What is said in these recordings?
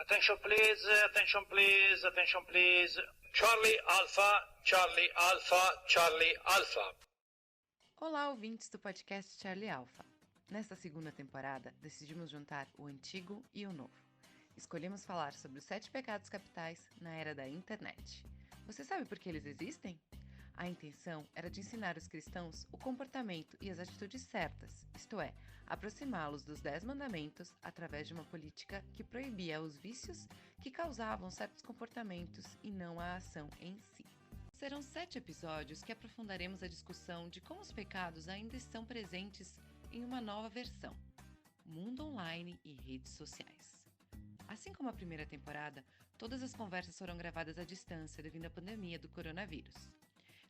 Attention please, attention please, attention please. Charlie Alpha, Charlie Alpha, Charlie Alpha. Olá, ouvintes do podcast Charlie Alpha. Nesta segunda temporada, decidimos juntar o antigo e o novo. Escolhemos falar sobre os 7 pecados capitais na era da internet. Você sabe por que eles existem? A intenção era de ensinar os cristãos o comportamento e as atitudes certas, isto é, aproximá-los dos 10 mandamentos através de uma política que proibia os vícios que causavam certos comportamentos e não a ação em si. Serão 7 episódios que aprofundaremos a discussão de como os pecados ainda estão presentes em uma nova versão, mundo online e redes sociais. Assim como a primeira temporada, todas as conversas foram gravadas à distância devido à pandemia do coronavírus.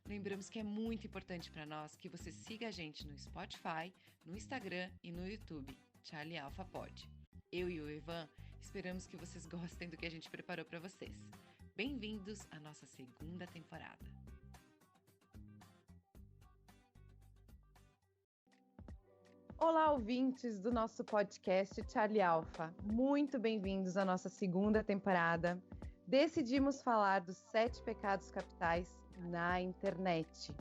Lembramos que é muito importante para nós que você siga a gente no Spotify, no Instagram e no YouTube, Charlie Alpha Pod. Eu e o Ivan esperamos que vocês gostem do que a gente preparou para vocês. Bem-vindos à nossa segunda temporada. Olá, ouvintes do nosso podcast Charlie Alpha. Muito bem-vindos à nossa segunda temporada. Decidimos falar dos 7 pecados capitais na internet.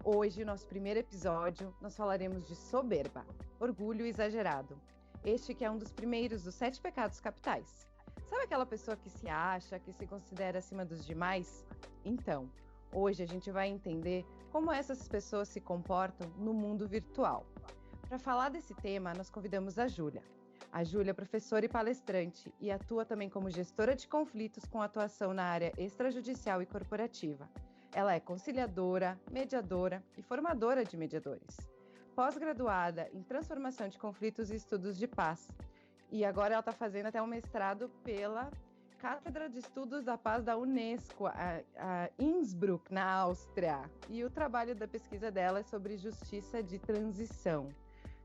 Hoje, nosso primeiro episódio, nós falaremos de soberba, orgulho exagerado. Este que é um dos primeiros dos 7 pecados capitais. Sabe aquela pessoa que se acha, que se considera acima dos demais? Então, hoje a gente vai entender como essas pessoas se comportam no mundo virtual. Para falar desse tema, nós convidamos a Júlia. A Júlia é professora e palestrante e atua também como gestora de conflitos com atuação na área extrajudicial e corporativa. Ela é conciliadora, mediadora e formadora de mediadores. Pós-graduada em transformação de conflitos e estudos de paz. E agora ela está fazendo até um mestrado pela Cátedra de Estudos da Paz da Unesco, a Innsbruck, na Áustria. E o trabalho da pesquisa dela é sobre justiça de transição.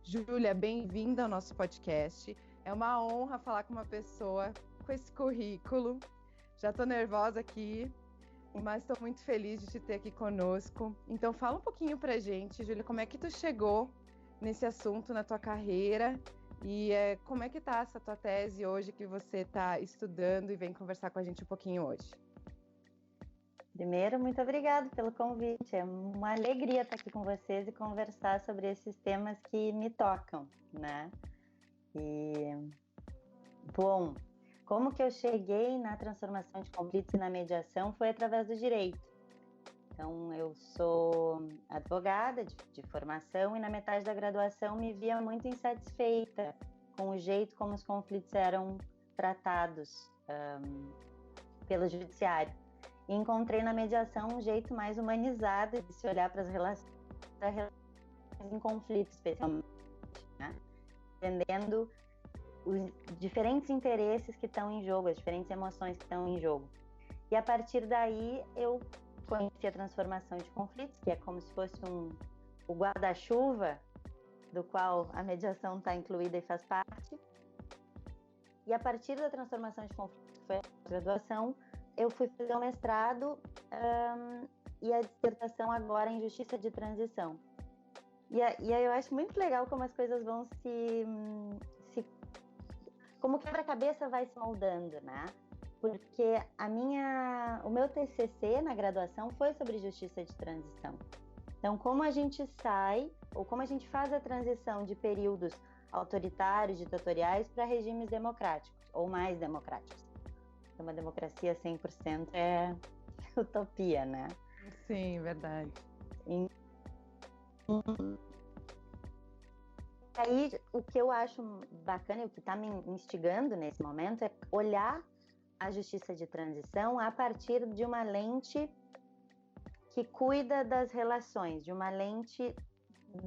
Júlia, bem-vinda ao nosso podcast. É uma honra falar com uma pessoa com esse currículo. Já estou nervosa aqui, mas estou muito feliz de te ter aqui conosco. Então fala um pouquinho pra gente, Júlia, como é que tu chegou nesse assunto na tua carreira e como é que tá essa tua tese hoje que você está estudando e vem conversar com a gente um pouquinho hoje. Primeiro, muito obrigada pelo convite. É uma alegria estar aqui com vocês e conversar sobre esses temas que me tocam, né? E, bom, como que eu cheguei na transformação de conflitos e na mediação foi através do direito. Então, eu sou advogada de formação e na metade da graduação me via muito insatisfeita com o jeito como os conflitos eram tratados pelo judiciário. E encontrei na mediação um jeito mais humanizado de se olhar para as relações em conflito, especialmente, né? Entendendo os diferentes interesses que estão em jogo, as diferentes emoções que estão em jogo. E a partir daí eu conheci a transformação de conflitos, que é como se fosse o guarda-chuva do qual a mediação está incluída e faz parte. E a partir da transformação de conflitos, que foi a graduação, eu fui fazer um mestrado e a dissertação agora em justiça de transição. E aí eu acho muito legal como as coisas vão como o quebra-cabeça vai se moldando, né? Porque o meu TCC na graduação foi sobre justiça de transição. Então, como a gente sai, ou como a gente faz a transição de períodos autoritários, ditatoriais, para regimes democráticos, ou mais democráticos. Uma democracia 100% é utopia, né? Sim, verdade. E aí, o que eu acho bacana e o que está me instigando nesse momento é olhar a justiça de transição a partir de uma lente que cuida das relações, de uma lente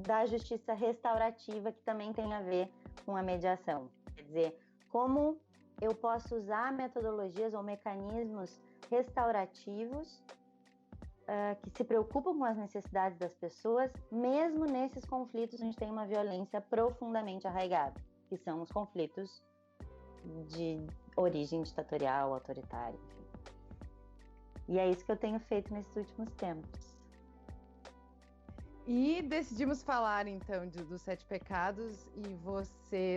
da justiça restaurativa que também tem a ver com a mediação. Quer dizer, como eu posso usar metodologias ou mecanismos restaurativos que se preocupam com as necessidades das pessoas, mesmo nesses conflitos onde tem uma violência profundamente arraigada, que são os conflitos de origem ditatorial, autoritária, enfim. E é isso que eu tenho feito nesses últimos tempos. E decidimos falar, então, dos 7 pecados e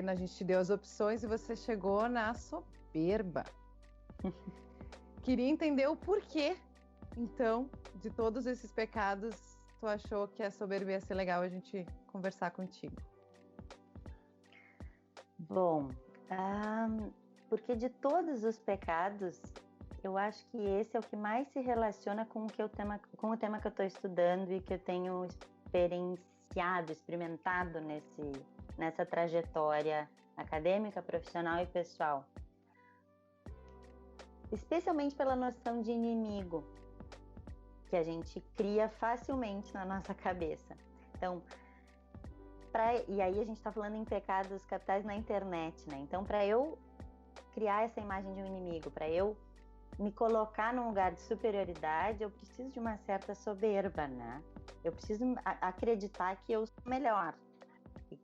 a gente te deu as opções e você chegou na soberba. soberba. Queria entender o porquê, então, de todos esses pecados, tu achou que a soberba ia ser legal a gente conversar contigo? Bom, porque de todos os pecados, eu acho que esse é o que mais se relaciona com o tema que eu estou estudando e que eu tenho experimentado nessa trajetória acadêmica, profissional e pessoal. Especialmente pela noção de inimigo, que a gente cria facilmente na nossa cabeça. Então, e aí a gente está falando em pecados capitais na internet, né? Então, para eu criar essa imagem de um inimigo, para eu me colocar num lugar de superioridade, eu preciso de uma certa soberba, né? Eu preciso acreditar que eu sou melhor e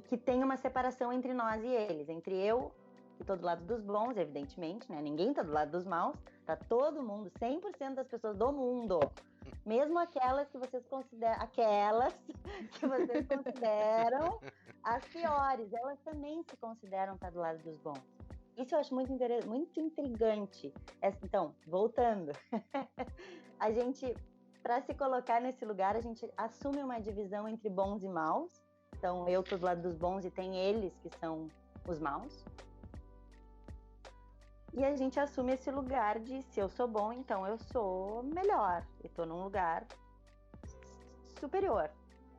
que tem uma separação entre nós e eles, entre eu, que estou do lado dos bons, evidentemente, né? Ninguém está do lado dos maus, tá todo mundo, 100% das pessoas do mundo, mesmo aquelas que vocês consideram as piores, elas também se consideram estar do lado dos bons. Isso eu acho muito interessante, muito intrigante. Então, voltando, a gente, para se colocar nesse lugar, a gente assume uma divisão entre bons e maus. Então, eu estou do lado dos bons e tem eles que são os maus. E a gente assume esse lugar de, se eu sou bom, então eu sou melhor. E estou num lugar superior,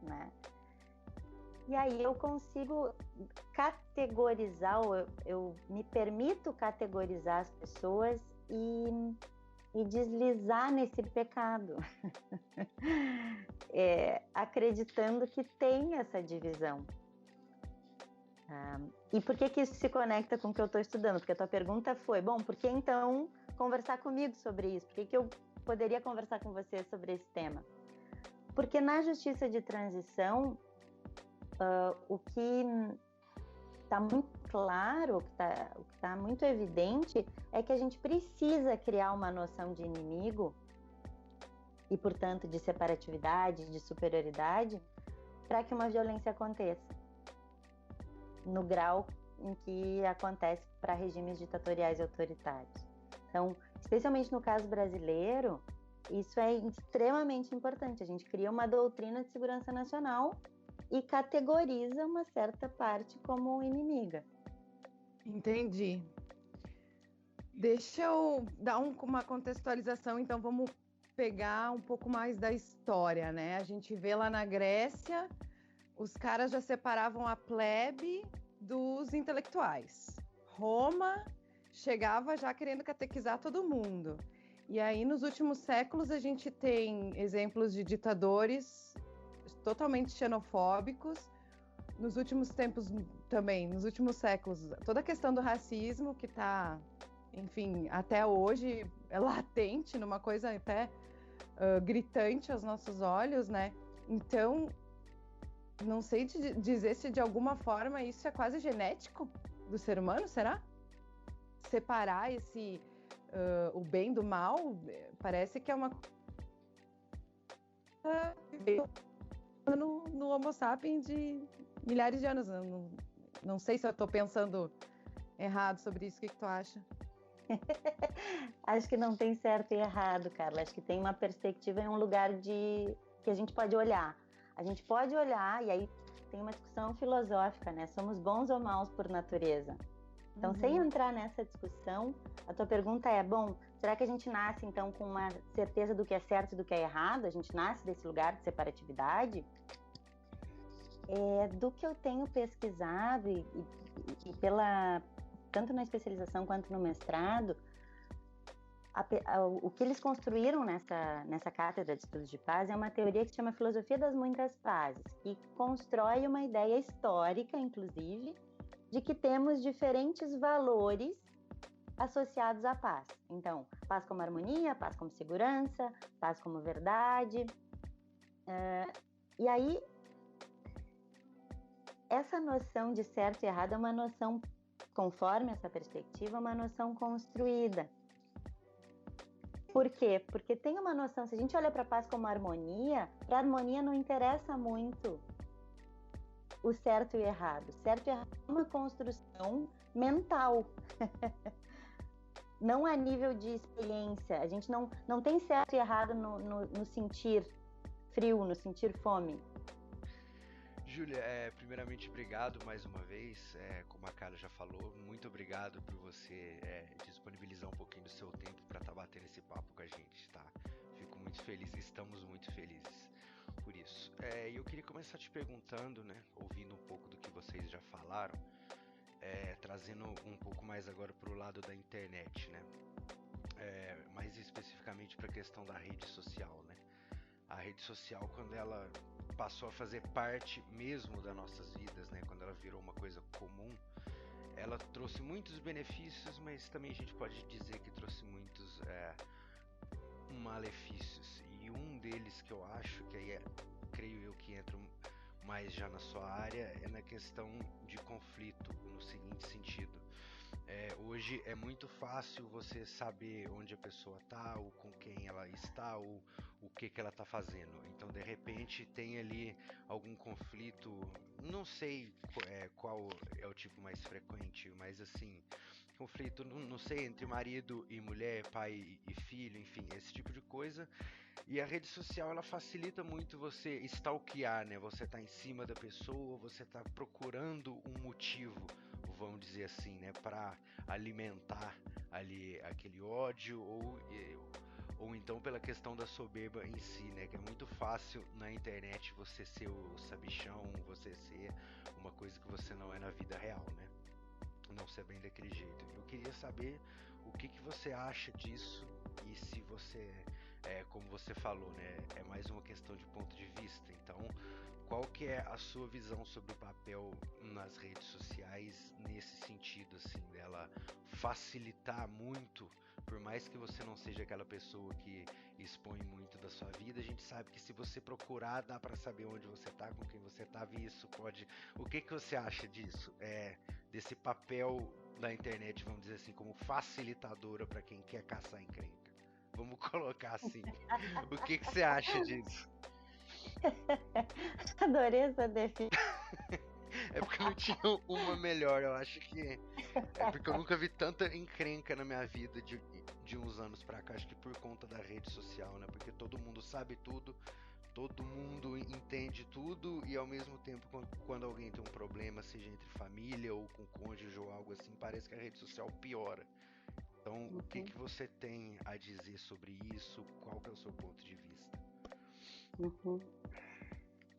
né? E aí eu consigo categorizar, eu me permito categorizar as pessoas e deslizar nesse pecado, acreditando que tem essa divisão. E por que isso se conecta com o que eu estou estudando? Porque a tua pergunta foi, bom, por que então conversar comigo sobre isso? Por que eu poderia conversar com você sobre esse tema? Porque na justiça de transição, o que está muito claro, o que está muito evidente, é que a gente precisa criar uma noção de inimigo e, portanto, de separatividade, de superioridade, para que uma violência aconteça no grau em que acontece para regimes ditatoriais e autoritários. Então, especialmente no caso brasileiro, isso é extremamente importante. A gente cria uma doutrina de segurança nacional e categoriza uma certa parte como inimiga. Entendi. Deixa eu dar uma contextualização, então vamos pegar um pouco mais da história, né? A gente vê lá na Grécia, os caras já separavam a plebe dos intelectuais. Roma chegava já querendo catequizar todo mundo. E aí, nos últimos séculos, a gente tem exemplos de ditadores totalmente xenofóbicos. Nos últimos tempos também, nos últimos séculos, toda a questão do racismo que está, enfim, até hoje é latente, numa coisa até gritante aos nossos olhos, né? Então, não sei dizer se de alguma forma isso é quase genético do ser humano, será? Separar o bem do mal, parece que é uma no Homo sapiens de milhares de anos. Não sei se eu estou pensando errado sobre isso. O que tu acha? Acho que não tem certo e errado, Carla. Acho que tem uma perspectiva em um lugar que a gente pode olhar. A gente pode olhar, e aí tem uma discussão filosófica, né? Somos bons ou maus por natureza? Então, sem entrar nessa discussão, a tua pergunta é, bom, será que a gente nasce, então, com uma certeza do que é certo e do que é errado? A gente nasce desse lugar de separatividade? Do que eu tenho pesquisado e tanto na especialização quanto no mestrado, o que eles construíram nessa cátedra de estudos de paz é uma teoria que se chama filosofia das muitas pazes, que constrói uma ideia histórica, inclusive, de que temos diferentes valores associados à paz. Então, paz como harmonia, paz como segurança, paz como verdade. E aí, essa noção de certo e errado é uma noção, conforme essa perspectiva, uma noção construída. Por quê? Porque tem uma noção, se a gente olha para a paz como harmonia, para a harmonia não interessa muito o certo e o errado. Certo e errado é uma construção mental. Não a nível de experiência. A gente não tem certo e errado no sentir frio, no sentir fome. Júlia, primeiramente, obrigado mais uma vez. Como a Carla já falou, muito obrigado por você disponibilizar um pouquinho do seu tempo para estar batendo esse papo com a gente, tá? Fico muito feliz, estamos muito felizes por isso. E eu queria começar te perguntando, né, ouvindo um pouco do que vocês já falaram, trazendo um pouco mais agora para o lado da internet, né? Mais especificamente para a questão da rede social, né? A rede social, quando ela passou a fazer parte mesmo das nossas vidas, né? Quando ela virou uma coisa comum, ela trouxe muitos benefícios, mas também a gente pode dizer que trouxe muitos malefícios. E um deles que eu acho que aí creio eu que entra mais já na sua área é na questão de conflito, no seguinte sentido. Hoje é muito fácil você saber onde a pessoa está, ou com quem ela está, ou o que ela está fazendo. Então, de repente, tem ali algum conflito, não sei qual é o tipo mais frequente, mas assim, conflito, não sei, entre marido e mulher, pai e filho, enfim, esse tipo de coisa. E a rede social, ela facilita muito você stalkear, né? Você tá em cima da pessoa, você tá procurando um motivo, vamos dizer assim, né? Para alimentar ali aquele ódio ou então pela questão da soberba em si, né? Que é muito fácil na internet você ser o sabichão, você ser uma coisa que você não é na vida real, né? Não ser bem daquele jeito. Eu queria saber o que você acha disso e se você, como você falou, né? É mais uma questão de ponto de vista. Então, qual que é a sua visão sobre o papel nas redes sociais nesse sentido, assim, dela facilitar muito, por mais que você não seja aquela pessoa que expõe muito da sua vida, a gente sabe que se você procurar, dá pra saber onde você tá, com quem você tá, e isso pode... O que você acha disso? Desse papel da internet, vamos dizer assim, como facilitadora para quem quer caçar encrenca? Vamos colocar assim. O que você acha disso? Adorei essa definição. É porque não tinha uma melhor, eu acho que... É porque eu nunca vi tanta encrenca na minha vida de uns anos pra cá, acho que por conta da rede social, né? Porque todo mundo sabe tudo, todo mundo entende tudo e ao mesmo tempo quando alguém tem um problema, seja entre família ou com cônjuge ou algo assim, parece que a rede social piora. Então, o que você tem a dizer sobre isso? Qual que é o seu ponto de vista?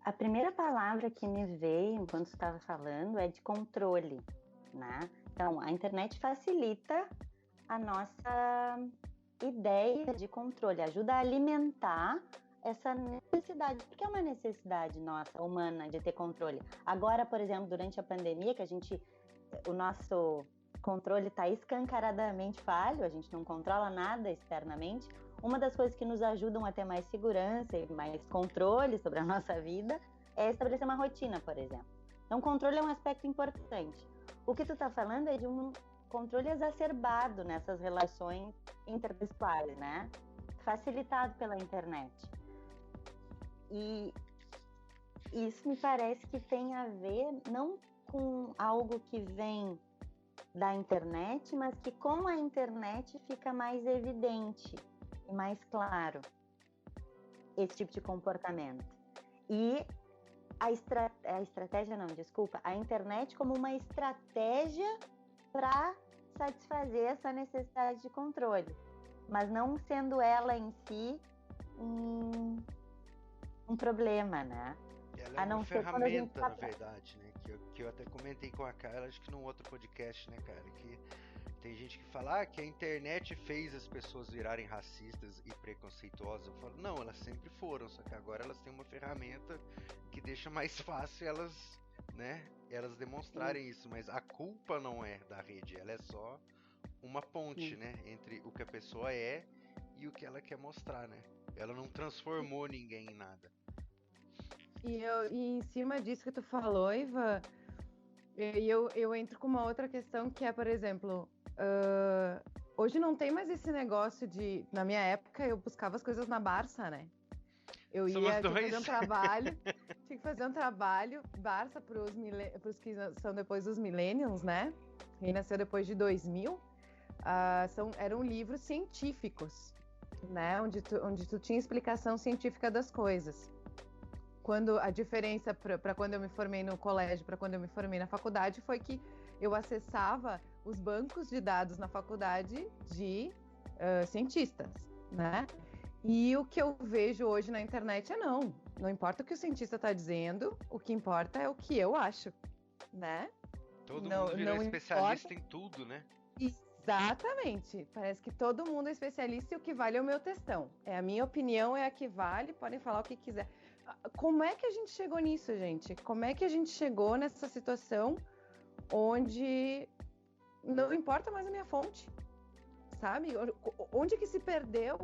A primeira palavra que me veio enquanto você estava falando é de controle, né? Então, a internet facilita a nossa ideia de controle, ajuda a alimentar essa necessidade, porque é uma necessidade nossa, humana, de ter controle. Agora, por exemplo, durante a pandemia, que o nosso controle está escancaradamente falho, a gente não controla nada externamente, uma das coisas que nos ajudam a ter mais segurança e mais controle sobre a nossa vida é estabelecer uma rotina, por exemplo. Então, controle é um aspecto importante. O que tu está falando é de um controle exacerbado nessas relações interpessoais, né? Facilitado pela internet. E isso me parece que tem a ver não com algo que vem da internet, mas que com a internet fica mais evidente e mais claro esse tipo de comportamento. E a internet como uma estratégia para satisfazer essa necessidade de controle, mas não sendo ela em si um problema, né? Ela é uma ferramenta, na verdade, né? Que eu até comentei com a Carla, acho que num outro podcast, né, cara? Que tem gente que fala que a internet fez as pessoas virarem racistas e preconceituosas. Eu falo, não, elas sempre foram, só que agora elas têm uma ferramenta que deixa mais fácil elas, né, elas demonstrarem isso, mas a culpa não é da rede, ela é só uma ponte, né, entre o que a pessoa é e o que ela quer mostrar, né? Ela não transformou ninguém em nada. E em cima disso que tu falou, Ivan, eu entro com uma outra questão que é, por exemplo, hoje não tem mais esse negócio de... Na minha época, eu buscava as coisas na Barça, né? Eu Somos tinha que fazer dois. um trabalho, tinha que fazer um trabalho, Barça, para os que são depois dos millennials, né? Quem nasceu depois de 2000, eram livros científicos, né? Onde tu tinha explicação científica das coisas. Quando a diferença para quando eu me formei no colégio, para quando eu me formei na faculdade, foi que eu acessava os bancos de dados na faculdade de cientistas, né? E o que eu vejo hoje na internet não importa o que o cientista está dizendo, o que importa é o que eu acho, né? Todo mundo virou especialista em tudo, né? Exatamente. Parece que todo mundo é especialista e o que vale é o meu textão. É a minha opinião, é a que vale, podem falar o que quiser. Como é que a gente chegou nisso, gente? Como é que a gente chegou nessa situação onde não importa mais a minha fonte, sabe? Onde que se perdeu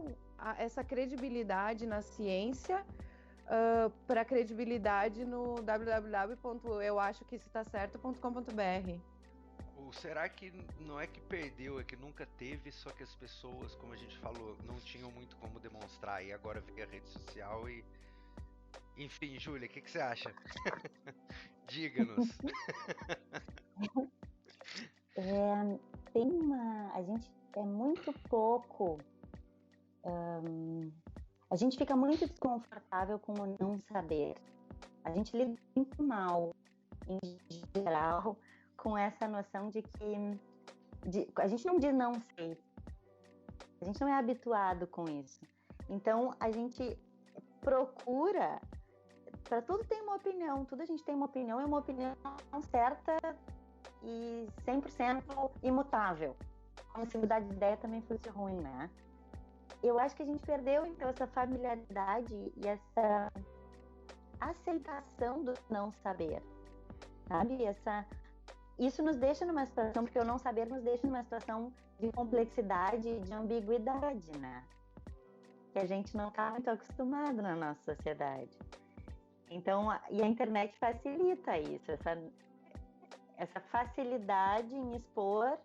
essa credibilidade na ciência para credibilidade no www.euachoqueistotacerto.com.br? Ou será que não é que perdeu, é que nunca teve, só que as pessoas, como a gente falou, não tinham muito como demonstrar e agora veio a rede social e... Enfim, Júlia, o que você acha? Diga-nos. A gente é muito pouco... a gente fica muito desconfortável com o não saber. A gente lida muito mal, em geral, com essa noção de que... a gente não diz não sei. A gente não é habituado com isso. Então, a gente procura... Para tudo tem uma opinião, tudo a gente tem uma opinião, é uma opinião certa e 100% imutável. Como se mudar de ideia também fosse ruim, né? Eu acho que a gente perdeu, então, essa familiaridade e essa aceitação do não saber, sabe? Isso nos deixa numa situação, porque o não saber nos deixa numa situação de complexidade, de ambiguidade, né? Que a gente não está muito acostumado na nossa sociedade. Então, e a internet facilita isso, essa facilidade em expor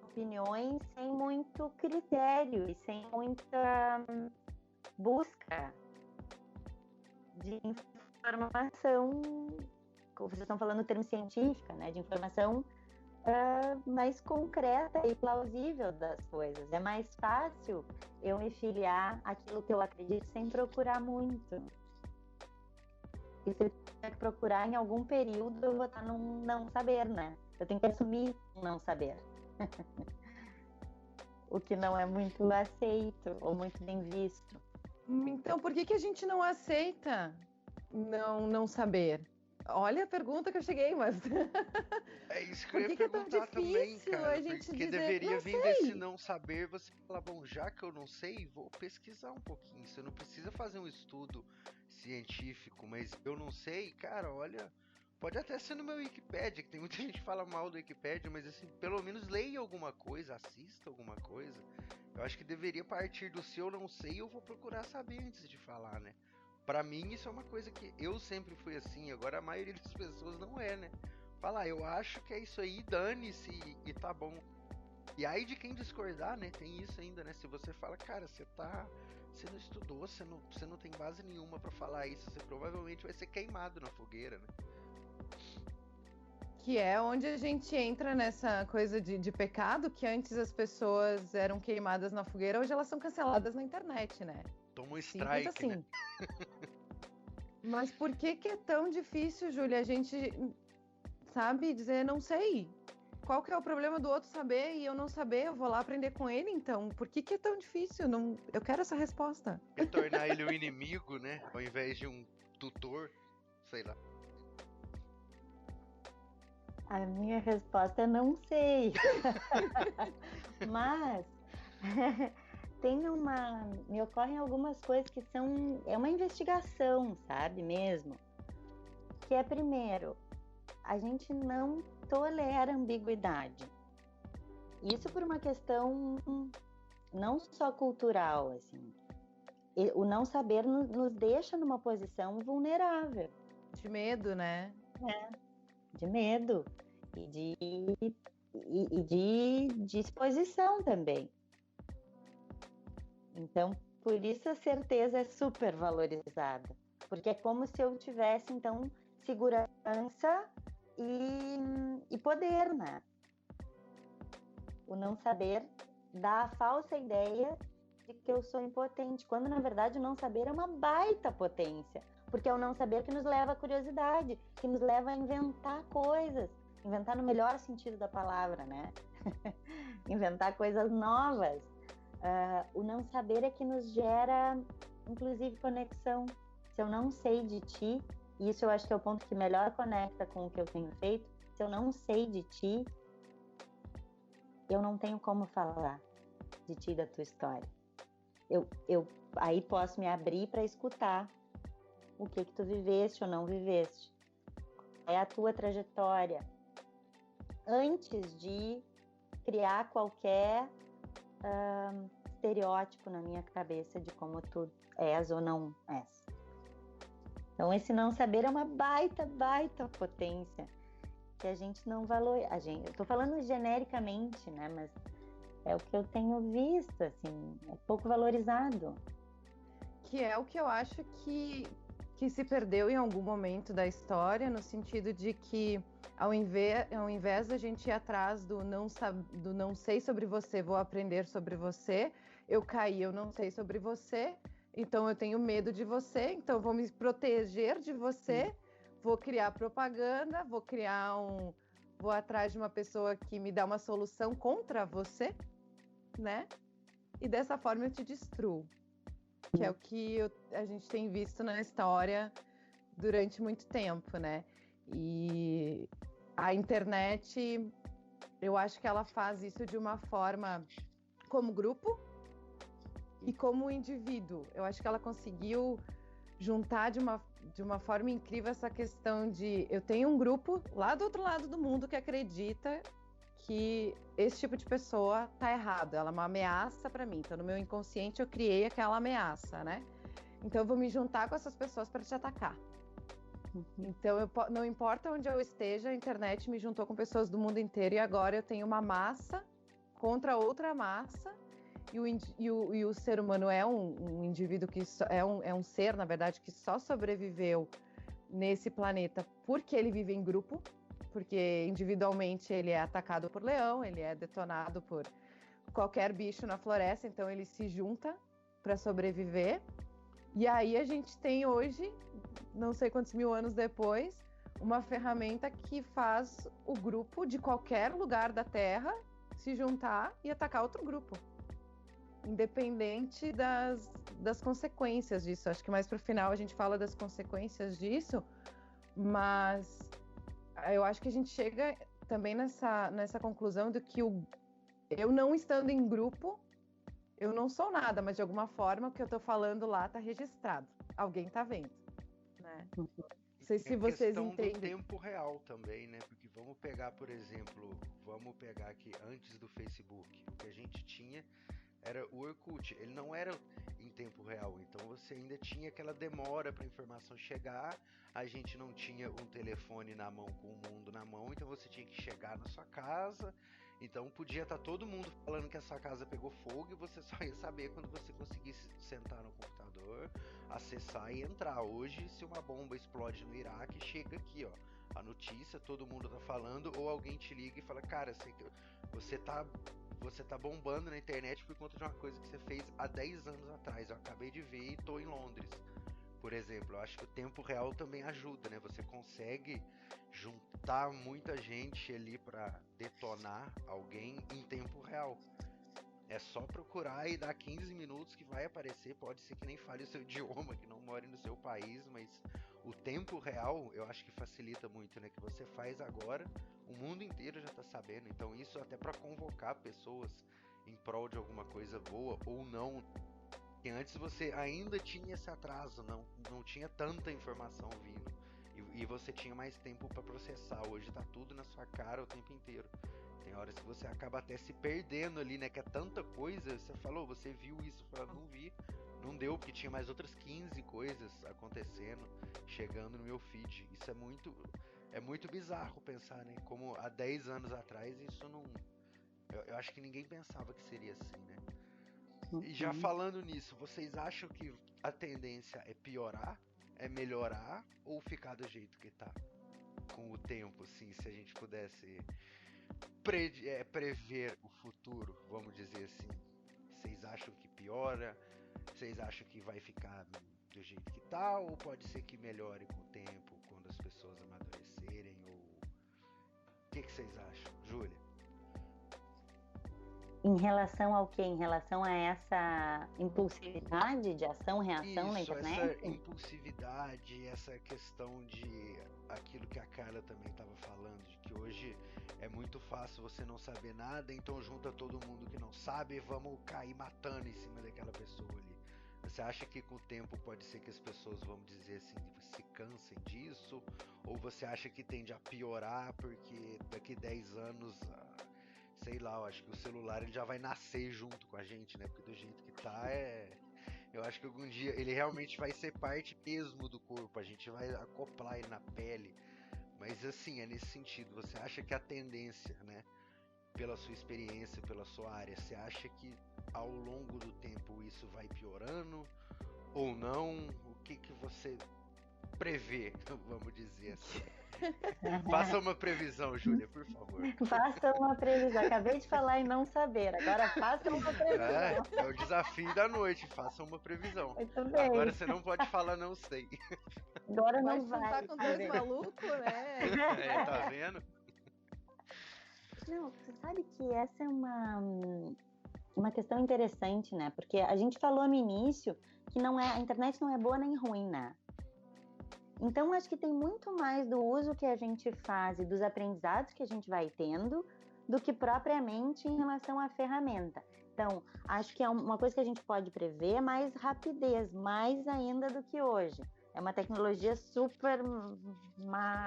opiniões sem muito critério e sem muita busca de informação, como vocês estão falando o termo científica, né, de informação mais concreta e plausível das coisas. É mais fácil eu me filiar àquilo que eu acredito sem procurar muito. E se eu tiver que procurar em algum período, eu vou estar num não saber, né? Eu tenho que assumir um não saber. O que não é muito aceito ou muito bem visto. Então, por que a gente não aceita não saber? Olha a pergunta que eu cheguei, mas... É isso que eu ia perguntar também, cara. Porque deveria vir desse não saber, você falar, bom, já que eu não sei, vou pesquisar um pouquinho. Você não precisa fazer um estudo científico, mas eu não sei, cara, olha... Pode até ser no meu Wikipedia, que tem muita gente que fala mal do Wikipedia, mas assim, pelo menos leia alguma coisa, assista alguma coisa. Eu acho que deveria partir do se eu não sei, eu vou procurar saber antes de falar, né? Pra mim isso é uma coisa que eu sempre fui assim, agora a maioria das pessoas não é, né? Fala, eu acho que é isso aí, dane-se e tá bom. E aí de quem discordar, né? Tem isso ainda, né? Se você fala, cara, você não estudou, você não tem base nenhuma pra falar isso, você provavelmente vai ser queimado na fogueira, né? Que é onde a gente entra nessa coisa de pecado, que antes as pessoas eram queimadas na fogueira, hoje elas são canceladas na internet, né? Toma um strike, assim. né? Mas por que é tão difícil, Júlia, a gente, sabe, dizer não sei? Qual que é o problema do outro saber e eu não saber? Eu vou lá aprender com ele, então. Por que é tão difícil? Eu quero essa resposta. Quer tornar ele um inimigo, né? Ao invés de um tutor, sei lá. A minha resposta é não sei. Mas me ocorrem algumas coisas que é uma investigação, sabe, mesmo. Que é, primeiro, a gente não tolera ambiguidade. Isso por uma questão não só cultural, assim. O não saber nos deixa numa posição vulnerável. De medo, né? De medo e de exposição também. Então, por isso a certeza é super valorizada, porque é como se eu tivesse, então, segurança e poder, né? O não saber dá a falsa ideia de que eu sou impotente, quando na verdade o não saber é uma baita potência, porque é o não saber que nos leva à curiosidade, que nos leva a inventar coisas, inventar no melhor sentido da palavra, né? Inventar coisas novas. O não saber é que nos gera, inclusive, conexão. Se eu não sei de ti, e isso eu acho que é o ponto que melhor conecta com o que eu tenho feito, se eu não sei de ti, eu não tenho como falar de ti e da tua história. Eu aí posso me abrir para escutar o que tu viveste ou não viveste. É a tua trajetória. Antes de criar qualquer estereótipo na minha cabeça de como tu és ou não és. Então, esse não saber é uma baita potência que a gente não valoriza. Eu tô falando genericamente, né? Mas é o que eu tenho visto, assim, é pouco valorizado. Que é o que eu acho que se perdeu em algum momento da história, no sentido de que ao invés da gente ir atrás do não sei sobre você, vou aprender sobre você, eu não sei sobre você, então eu tenho medo de você, então vou me proteger de você, vou criar propaganda, vou atrás de uma pessoa que me dá uma solução contra você, né? E dessa forma eu te destruo. Que é o que a gente tem visto na história durante muito tempo, né? E a internet, eu acho que ela faz isso de uma forma como grupo e como indivíduo. Eu acho que ela conseguiu juntar de uma forma incrível essa questão de eu tenho um grupo lá do outro lado do mundo que acredita que esse tipo de pessoa tá errado, ela é uma ameaça para mim. Então, no meu inconsciente, eu criei aquela ameaça, né? Então, eu vou me juntar com essas pessoas para te atacar. Então, não importa onde eu esteja, a internet me juntou com pessoas do mundo inteiro e agora eu tenho uma massa contra outra massa e o ser humano é um indivíduo que é um ser, na verdade, que só sobreviveu nesse planeta porque ele vive em grupo, porque individualmente ele é atacado por leão, ele é detonado por qualquer bicho na floresta, então ele se junta para sobreviver. E aí a gente tem hoje, não sei quantos mil anos depois, uma ferramenta que faz o grupo de qualquer lugar da Terra se juntar e atacar outro grupo, independente das consequências disso. Acho que mais para o final a gente fala das consequências disso, mas eu acho que a gente chega também nessa conclusão de que eu não estando em grupo, eu não sou nada, mas de alguma forma o que eu tô falando lá tá registrado. Alguém tá vendo, né? Não sei se vocês entendem. Do tempo real também, né? Porque vamos pegar, por exemplo, aqui antes do Facebook, o que a gente tinha era o Orkut, ele não era em tempo real, então você ainda tinha aquela demora para a informação chegar, a gente não tinha um telefone na mão com o mundo na mão, então você tinha que chegar na sua casa, então podia estar todo mundo falando que a sua casa pegou fogo e você só ia saber quando você conseguisse sentar no computador, acessar e entrar. Hoje, se uma bomba explode no Iraque, chega aqui, ó, a notícia, todo mundo tá falando, ou alguém te liga e fala, cara, você tá bombando na internet por conta de uma coisa que você fez há 10 anos atrás. Eu acabei de ver e tô em Londres, por exemplo. Eu acho que o tempo real também ajuda, né? Você consegue juntar muita gente ali pra detonar alguém em tempo real. É só procurar e dar 15 minutos que vai aparecer. Pode ser que nem fale o seu idioma, que não more no seu país, mas o tempo real eu acho que facilita muito, né? Que você faz agora, o mundo inteiro já tá sabendo. Então isso até para convocar pessoas em prol de alguma coisa boa ou não. Porque antes você ainda tinha esse atraso, não tinha tanta informação vindo. E você tinha mais tempo para processar. Hoje tá tudo na sua cara o tempo inteiro. Tem horas que você acaba até se perdendo ali, né? Que é tanta coisa. Você falou, você viu isso? Eu falei, não vi. Não deu, porque tinha mais outras 15 coisas acontecendo, chegando no meu feed. Isso é muito bizarro pensar, né? Como há 10 anos atrás isso não... Eu acho que ninguém pensava que seria assim, né? E já falando nisso, vocês acham que a tendência é piorar, é melhorar ou ficar do jeito que tá? Com o tempo, assim, se a gente pudesse prever o futuro, vamos dizer assim. Vocês acham que piora? Vocês acham que vai ficar do jeito que tá? Ou pode ser que melhore com o tempo, quando as pessoas amadurecerem? Ou o que vocês acham? Júlia? Em relação ao quê? Em relação a essa impulsividade de ação-reação na internet? Essa impulsividade, essa questão de aquilo que a Carla também estava falando, de que hoje é muito fácil você não saber nada, então junta todo mundo que não sabe e vamos cair matando em cima daquela pessoa ali. Você acha que com o tempo pode ser que as pessoas, vamos dizer assim, se cansem disso? Ou você acha que tende a piorar porque daqui 10 anos... sei lá, eu acho que o celular ele já vai nascer junto com a gente, né? Porque do jeito que tá, eu acho que algum dia ele realmente vai ser parte mesmo do corpo, a gente vai acoplar ele na pele. Mas assim, é nesse sentido, você acha que a tendência, né? Pela sua experiência, pela sua área, você acha que ao longo do tempo isso vai piorando ou não? O que você prevê, vamos dizer assim? Faça uma previsão, Júlia, por favor. Faça uma previsão. Acabei de falar e não saber. Agora faça uma previsão. É o desafio da noite. Faça uma previsão. Muito bem. Agora você não pode falar não sei. Agora Vai não vai. juntar com dois malucos, né? Tá vendo? Não, você sabe que essa é uma questão interessante, né? Porque a gente falou no início que a internet não é boa nem ruim, né? Então, acho que tem muito mais do uso que a gente faz e dos aprendizados que a gente vai tendo do que propriamente em relação à ferramenta. Então, acho que é uma coisa que a gente pode prever mais rapidez, mais ainda do que hoje. É uma tecnologia super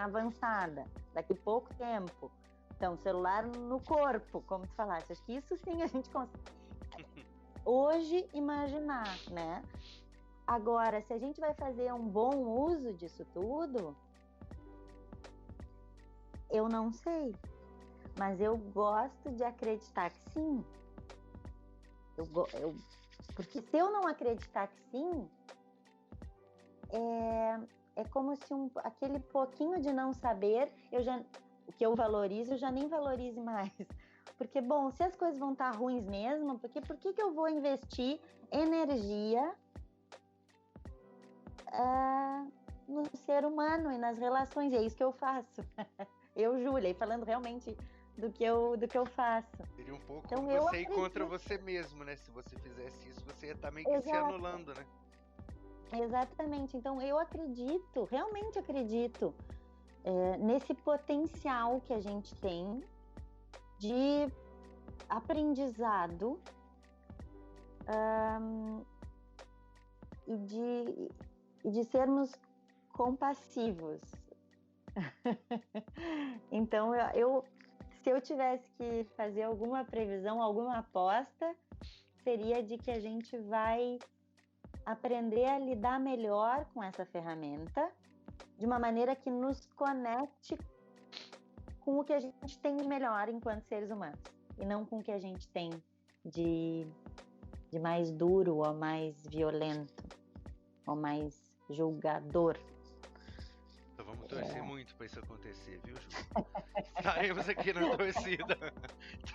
avançada, daqui a pouco tempo. Então, celular no corpo, como tu falaste. Acho que isso sim a gente consegue hoje imaginar, né? Agora, se a gente vai fazer um bom uso disso tudo, eu não sei. Mas eu gosto de acreditar que sim. Porque se eu não acreditar que sim, é como se aquele pouquinho de não saber, o que eu valorizo, eu já nem valorize mais. Porque, bom, se as coisas vão estar ruins mesmo, por que eu vou investir energia no ser humano e nas relações? E é isso que eu faço. Eu, Júlia, falando realmente do que eu faço. Seria um pouco então, você ir contra você mesmo, né? Se você fizesse isso, você ia estar meio que se anulando, né? Exatamente. Então, eu acredito, realmente acredito nesse potencial que a gente tem de aprendizado e de sermos compassivos. Então, se eu tivesse que fazer alguma previsão, alguma aposta, seria de que a gente vai aprender a lidar melhor com essa ferramenta, de uma maneira que nos conecte com o que a gente tem de melhor enquanto seres humanos, e não com o que a gente tem de mais duro, ou mais violento, ou mais julgador. Então vamos torcer muito para isso acontecer, viu, Ju? Estaremos aqui na torcida,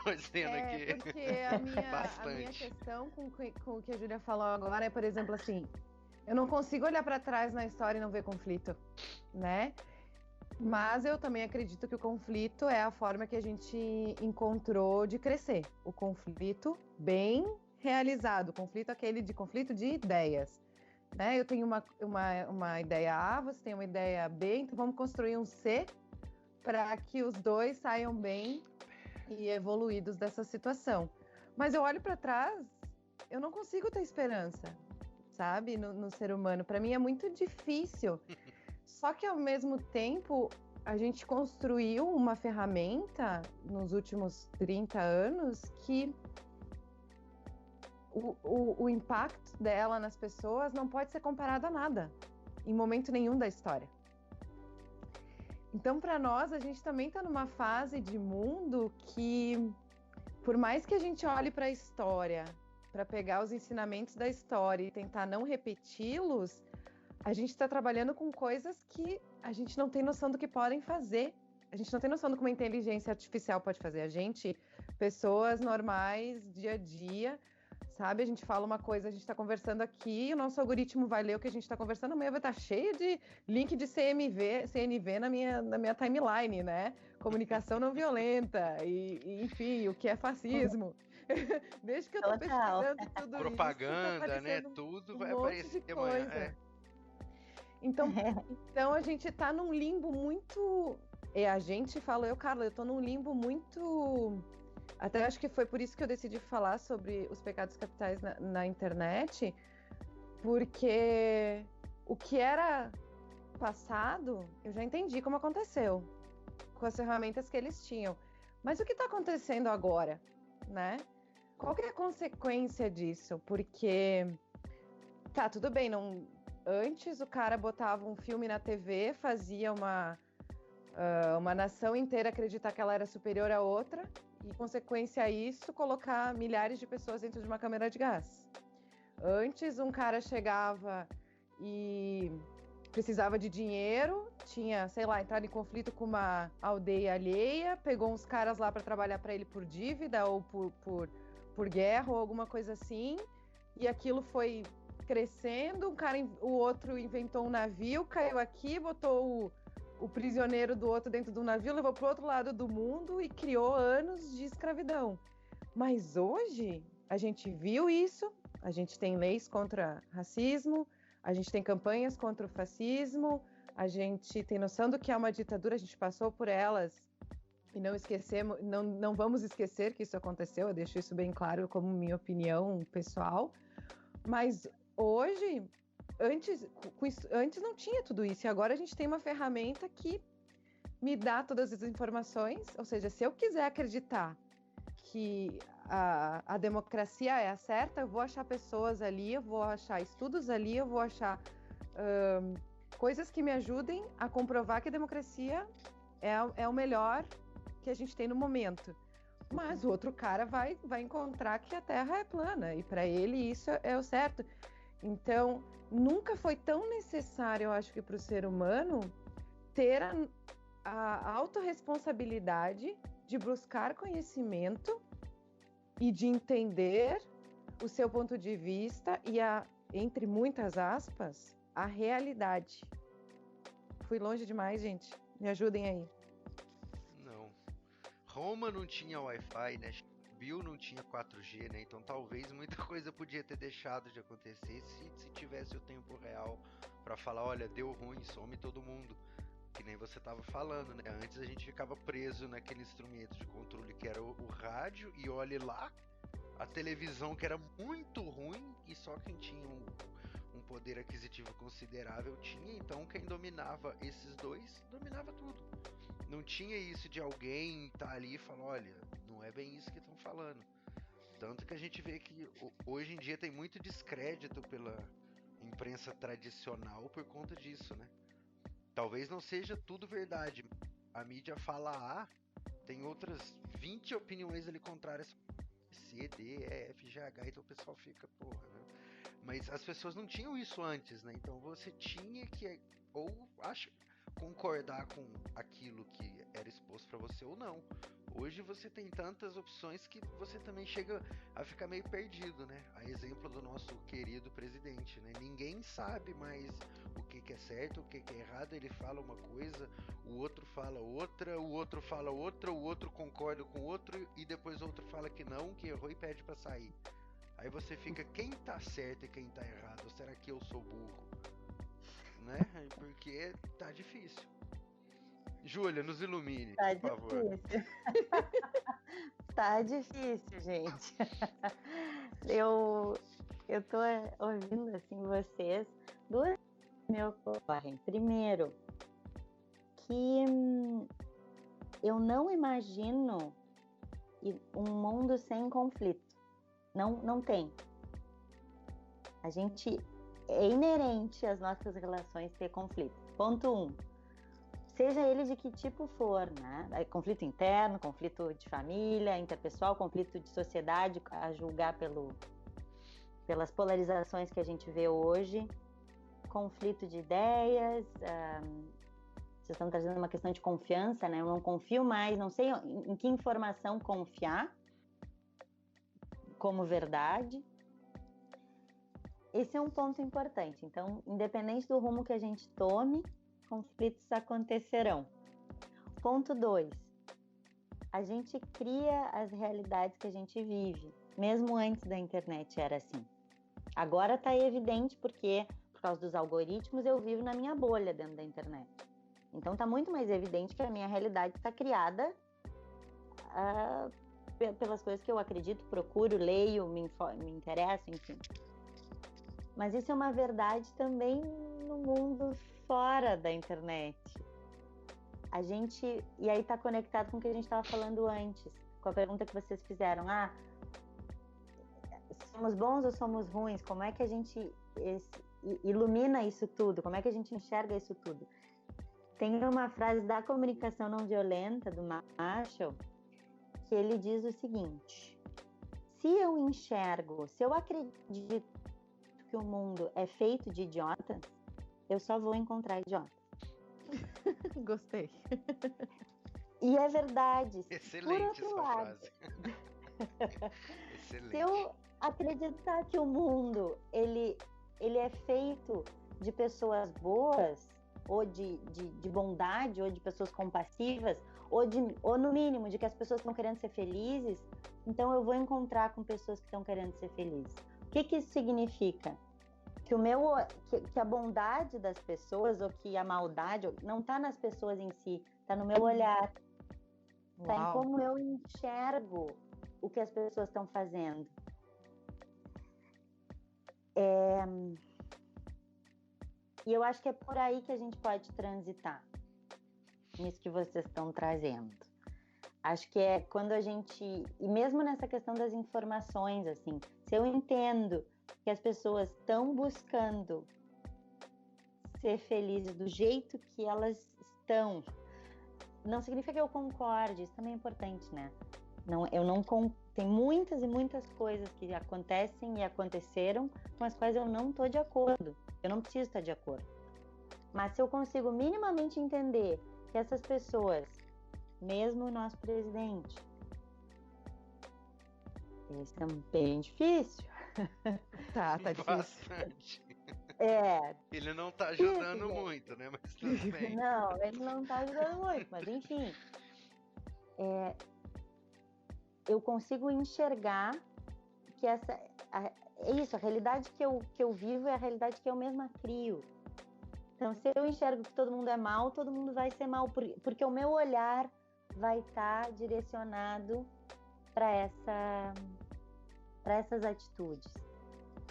torcendo aqui. Porque a minha questão com o que a Júlia falou agora é, por exemplo, assim, eu não consigo olhar para trás na história e não ver conflito, né? Mas eu também acredito que o conflito é a forma que a gente encontrou de crescer. O conflito bem realizado, conflito de ideias. Né? Eu tenho uma ideia A, você tem uma ideia B, então vamos construir um C para que os dois saiam bem e evoluídos dessa situação. Mas eu olho para trás, eu não consigo ter esperança, sabe, no ser humano. Para mim é muito difícil. Só que, ao mesmo tempo, a gente construiu uma ferramenta nos últimos 30 anos que o impacto dela nas pessoas não pode ser comparado a nada, em momento nenhum da história. Então, para nós, a gente também está numa fase de mundo que, por mais que a gente olhe para a história para pegar os ensinamentos da história e tentar não repeti-los, a gente está trabalhando com coisas que a gente não tem noção do que podem fazer. A gente não tem noção do que uma inteligência artificial pode fazer. A gente, pessoas normais, dia a dia, sabe? A gente fala uma coisa, a gente está conversando aqui, o nosso algoritmo vai ler o que a gente está conversando, amanhã vai estar cheio de link de CNV na minha timeline, né? Comunicação não violenta, enfim, o que é fascismo. Desde que eu tô pesquisando tudo propaganda, isso, tá né? Tudo vai monte aparecer de coisa. Então a gente tá num limbo muito... a gente fala, Carla, eu tô num limbo muito... Até acho que foi por isso que eu decidi falar sobre os pecados capitais na internet, porque o que era passado, eu já entendi como aconteceu, com as ferramentas que eles tinham. Mas o que está acontecendo agora, né? Qual que é a consequência disso? Porque, tá, tudo bem, não... Antes o cara botava um filme na TV, fazia uma nação inteira acreditar que ela era superior à outra, e, consequência a isso, colocar milhares de pessoas dentro de uma câmara de gás. Antes, um cara chegava e precisava de dinheiro, tinha, sei lá, entrado em conflito com uma aldeia alheia, pegou uns caras lá para trabalhar para ele por dívida ou por guerra ou alguma coisa assim, e aquilo foi crescendo, o outro inventou um navio, caiu aqui, botou o prisioneiro do outro dentro do navio, levou para o outro lado do mundo e criou anos de escravidão. Mas hoje, a gente viu isso, a gente tem leis contra racismo, a gente tem campanhas contra o fascismo, a gente tem noção do que é uma ditadura, a gente passou por elas e não vamos esquecer que isso aconteceu, eu deixo isso bem claro como minha opinião pessoal, mas hoje... Antes não tinha tudo isso, e agora a gente tem uma ferramenta que me dá todas as informações, ou seja, se eu quiser acreditar que a democracia é a certa, eu vou achar pessoas ali, eu vou achar estudos ali, eu vou achar coisas que me ajudem a comprovar que a democracia é o melhor que a gente tem no momento. Mas o outro cara vai encontrar que a Terra é plana, e para ele isso é o certo. Então, nunca foi tão necessário, eu acho que para o ser humano, ter a autorresponsabilidade de buscar conhecimento e de entender o seu ponto de vista e, entre muitas aspas, a realidade. Fui longe demais, gente. Me ajudem aí. Não. Roma não tinha Wi-Fi, né? Bill não tinha 4G, né? Então talvez muita coisa podia ter deixado de acontecer se tivesse o tempo real para falar, olha, deu ruim, some todo mundo. Que nem você tava falando, né? Antes a gente ficava preso naquele instrumento de controle que era o rádio, e olhe lá, a televisão que era muito ruim e só quem tinha um poder aquisitivo considerável tinha, então quem dominava esses dois, dominava tudo. Não tinha isso de alguém tá ali e falar, olha, não é bem isso que estão falando. Tanto que a gente vê que hoje em dia tem muito descrédito pela imprensa tradicional por conta disso, né? Talvez não seja tudo verdade. A mídia fala A, tem outras 20 opiniões ali contrárias. C, D, E, F, G, H, então o pessoal fica, porra, né? Mas as pessoas não tinham isso antes, né? Então você tinha que concordar com aquilo que era exposto para você ou não. Hoje você tem tantas opções que você também chega a ficar meio perdido, né? A exemplo do nosso querido presidente, né? Ninguém sabe mais o que é certo, o que é errado. Ele fala uma coisa, o outro fala outra, o outro fala outra, o outro concorda com o outro e depois o outro fala que não, que errou e pede para sair. Aí você fica, quem tá certo e quem tá errado? Ou será que eu sou burro? Né? Porque tá difícil. Júlia, nos ilumine, por favor. Tá difícil, gente. Eu tô ouvindo assim vocês, duas me ocorrem. Primeiro, que eu não imagino um mundo sem conflito. Não tem. A gente é inerente às nossas relações ter conflito. Ponto 1. Seja ele de que tipo for, né? Conflito interno, conflito de família, interpessoal, conflito de sociedade, a julgar pelas polarizações que a gente vê hoje, conflito de ideias, vocês estão trazendo uma questão de confiança, né? Eu não confio mais, não sei em que informação confiar como verdade. Esse é um ponto importante. Então, independente do rumo que a gente tome, conflitos acontecerão. Ponto 2. A gente cria as realidades que a gente vive. Mesmo antes da internet era assim. Agora está evidente porque, por causa dos algoritmos, eu vivo na minha bolha dentro da internet. Então está muito mais evidente que a minha realidade está criada pelas coisas que eu acredito, procuro, leio, me interesso, enfim. Mas isso é uma verdade também no mundo fora da internet. E aí está conectado com o que a gente estava falando antes, com a pergunta que vocês fizeram. Somos bons ou somos ruins? Como é que a gente ilumina isso tudo? Como é que a gente enxerga isso tudo? Tem uma frase da comunicação não violenta, do Marshall, que ele diz o seguinte: se eu acredito que o mundo é feito de idiotas, eu só vou encontrar idiotas. Gostei. E é verdade. Excelente essa frase. Excelente. Se eu acreditar que o mundo ele é feito de pessoas boas, ou de bondade, ou de pessoas compassivas, ou no mínimo de que as pessoas estão querendo ser felizes, então eu vou encontrar com pessoas que estão querendo ser felizes. O que isso significa? Que a bondade das pessoas, ou que a maldade não está nas pessoas em si, está no meu olhar, está em como eu enxergo o que as pessoas estão fazendo. E eu acho que é por aí que a gente pode transitar, nisso que vocês estão trazendo. Acho que é quando a gente... E mesmo nessa questão das informações, assim, se eu entendo que as pessoas estão buscando ser felizes do jeito que elas estão, não significa que eu concorde, isso também é importante, né? Tem muitas e muitas coisas que acontecem e aconteceram com as quais eu não estou de acordo. Eu não preciso estar de acordo. Mas se eu consigo minimamente entender que essas pessoas, mesmo o nosso presidente, isso é bem difícil. Tá difícil. Bastante. Ele não tá ajudando muito, né? Mas tudo bem. Não, ele não tá ajudando muito, mas enfim. Eu consigo enxergar que é isso, a realidade que eu vivo é a realidade que eu mesma crio. Então, se eu enxergo que todo mundo é mal, todo mundo vai ser mal, porque o meu olhar vai estar direcionado para essas atitudes,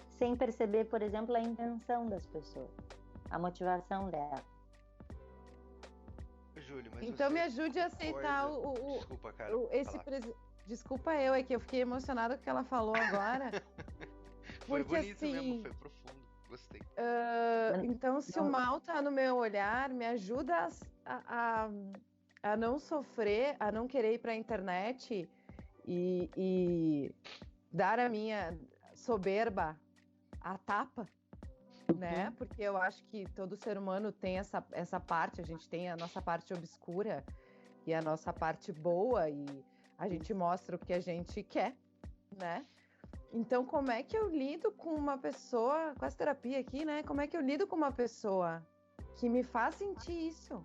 sem perceber, por exemplo, a intenção das pessoas, a motivação dela. Júlio, mas então você me ajude a aceitar Desculpa, cara. Desculpa eu, é que eu fiquei emocionada com o que ela falou agora. Foi porque, bonito assim, mesmo, foi profundo, gostei. Então, se o mal tá no meu olhar, me ajuda a não sofrer, a não querer ir pra internet e dar a minha soberba a tapa, né? Porque eu acho que todo ser humano tem essa parte, a gente tem a nossa parte obscura e a nossa parte boa, e a gente mostra o que a gente quer, né? Então, como é que eu lido com uma pessoa, com essa terapia aqui, né? Como é que eu lido com uma pessoa que me faz sentir isso?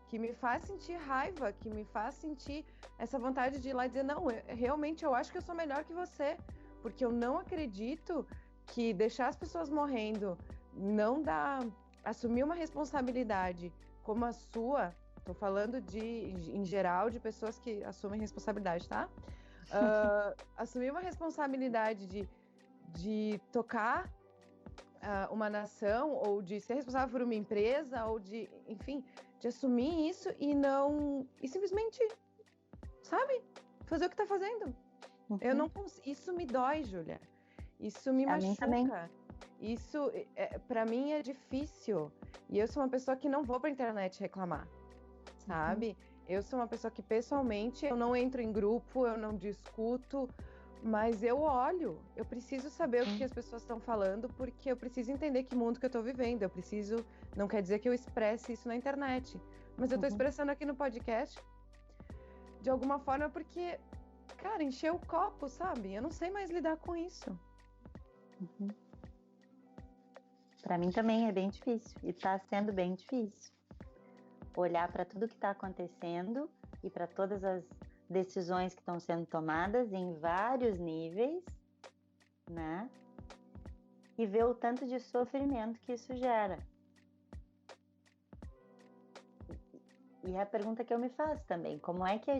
Que me faz sentir raiva, que me faz sentir essa vontade de ir lá e dizer, não, realmente eu acho que eu sou melhor que você, porque eu não acredito que deixar as pessoas morrendo não dá, assumir uma responsabilidade como a sua, tô falando em geral, de pessoas que assumem responsabilidade, tá? Assumir uma responsabilidade de tocar uma nação, ou de ser responsável por uma empresa, ou de, enfim, de assumir isso e simplesmente, sabe, fazer o que tá fazendo. Eu não consigo, isso me dói, Júlia. Isso me machuca. Isso, pra mim, é difícil. E eu sou uma pessoa que não vou pra internet reclamar, sabe? Eu sou uma pessoa que, pessoalmente, eu não entro em grupo, eu não discuto, Mas eu olho, eu preciso saber o que as pessoas estão falando, porque eu preciso entender que mundo que eu tô vivendo. Eu preciso, não quer dizer que eu expresse isso na internet, mas eu tô expressando aqui no podcast de alguma forma porque, cara, encheu o copo, sabe? Eu não sei mais lidar com isso. Para mim também é bem difícil, e tá sendo bem difícil. Olhar para tudo que está acontecendo e para todas as decisões que estão sendo tomadas em vários níveis, né? E ver o tanto de sofrimento que isso gera. E é a pergunta que eu me faço também, como é que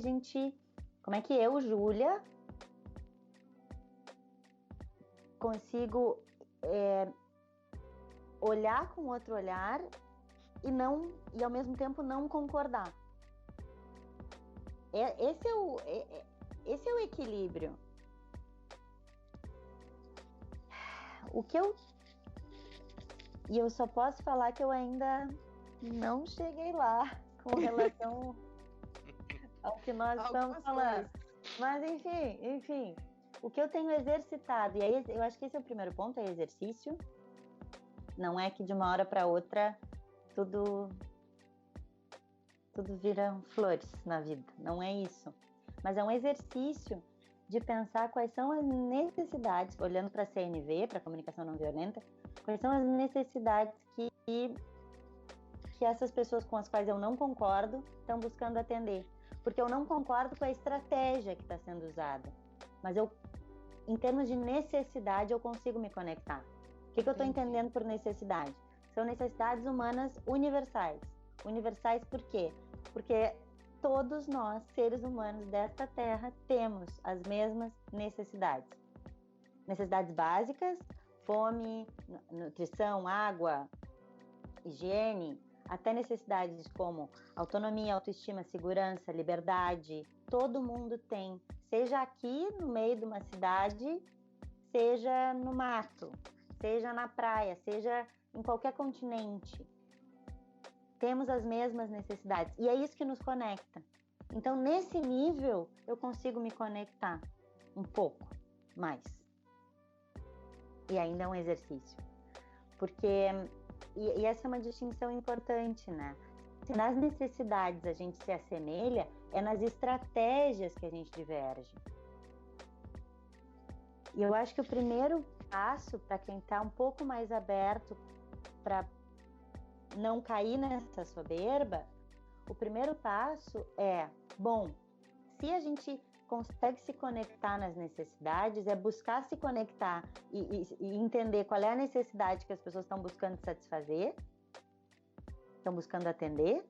eu, Júlia, consigo olhar com outro olhar e ao mesmo tempo não concordar. Esse é o equilíbrio. E eu só posso falar que eu ainda não cheguei lá com relação ao que nós estamos falando. Mas enfim, o que eu tenho exercitado, e aí eu acho que esse é o primeiro ponto, é exercício. Não é que de uma hora para outra tudo vira flores na vida, não é isso. Mas é um exercício de pensar quais são as necessidades, olhando para a CNV, para a comunicação não violenta, quais são as necessidades que essas pessoas com as quais eu não concordo estão buscando atender. Porque eu não concordo com a estratégia que está sendo usada. Mas em termos de necessidade, eu consigo me conectar. O que eu estou entendendo por necessidade? São necessidades humanas universais. Universais por quê? Porque todos nós, seres humanos desta terra, temos as mesmas necessidades. Necessidades básicas, fome, nutrição, água, higiene, até necessidades como autonomia, autoestima, segurança, liberdade. Todo mundo tem, seja aqui no meio de uma cidade, seja no mato, seja na praia, seja em qualquer continente. Temos as mesmas necessidades e é isso que nos conecta. Então, nesse nível, eu consigo me conectar um pouco mais. E ainda é um exercício. Porque, e essa é uma distinção importante, né? Se nas necessidades a gente se assemelha, é nas estratégias que a gente diverge. E eu acho que o primeiro passo para quem está um pouco mais aberto para não cair nessa soberba, o primeiro passo é, se a gente consegue se conectar nas necessidades, é buscar se conectar e entender qual é a necessidade que as pessoas estão buscando satisfazer, estão buscando atender,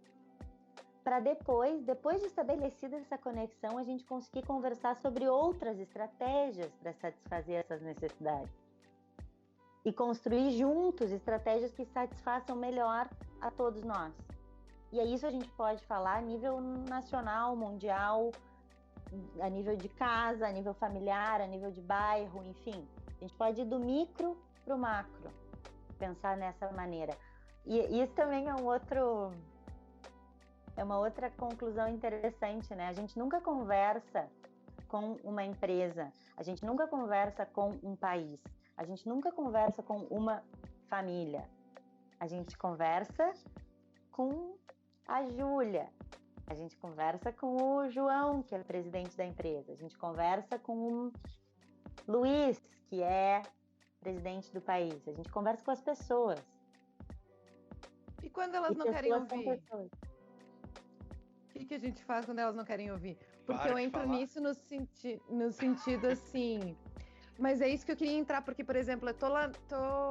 para depois de estabelecida essa conexão, a gente conseguir conversar sobre outras estratégias para satisfazer essas necessidades. E construir juntos estratégias que satisfaçam melhor a todos nós. E é isso a gente pode falar a nível nacional, mundial, a nível de casa, a nível familiar, a nível de bairro, enfim. A gente pode ir do micro para o macro, pensar nessa maneira. E isso também é uma outra conclusão interessante, né? A gente nunca conversa com uma empresa, a gente nunca conversa com um país, a gente nunca conversa com uma família. A gente conversa com a Júlia, a gente conversa com o João, que é o presidente da empresa, a gente conversa com o Luiz, que é presidente do país, a gente conversa com as pessoas. E quando elas não querem ouvir? O que a gente faz quando elas não querem ouvir? Porque eu entro nisso no sentido assim... Mas é isso que eu queria entrar, porque, por exemplo,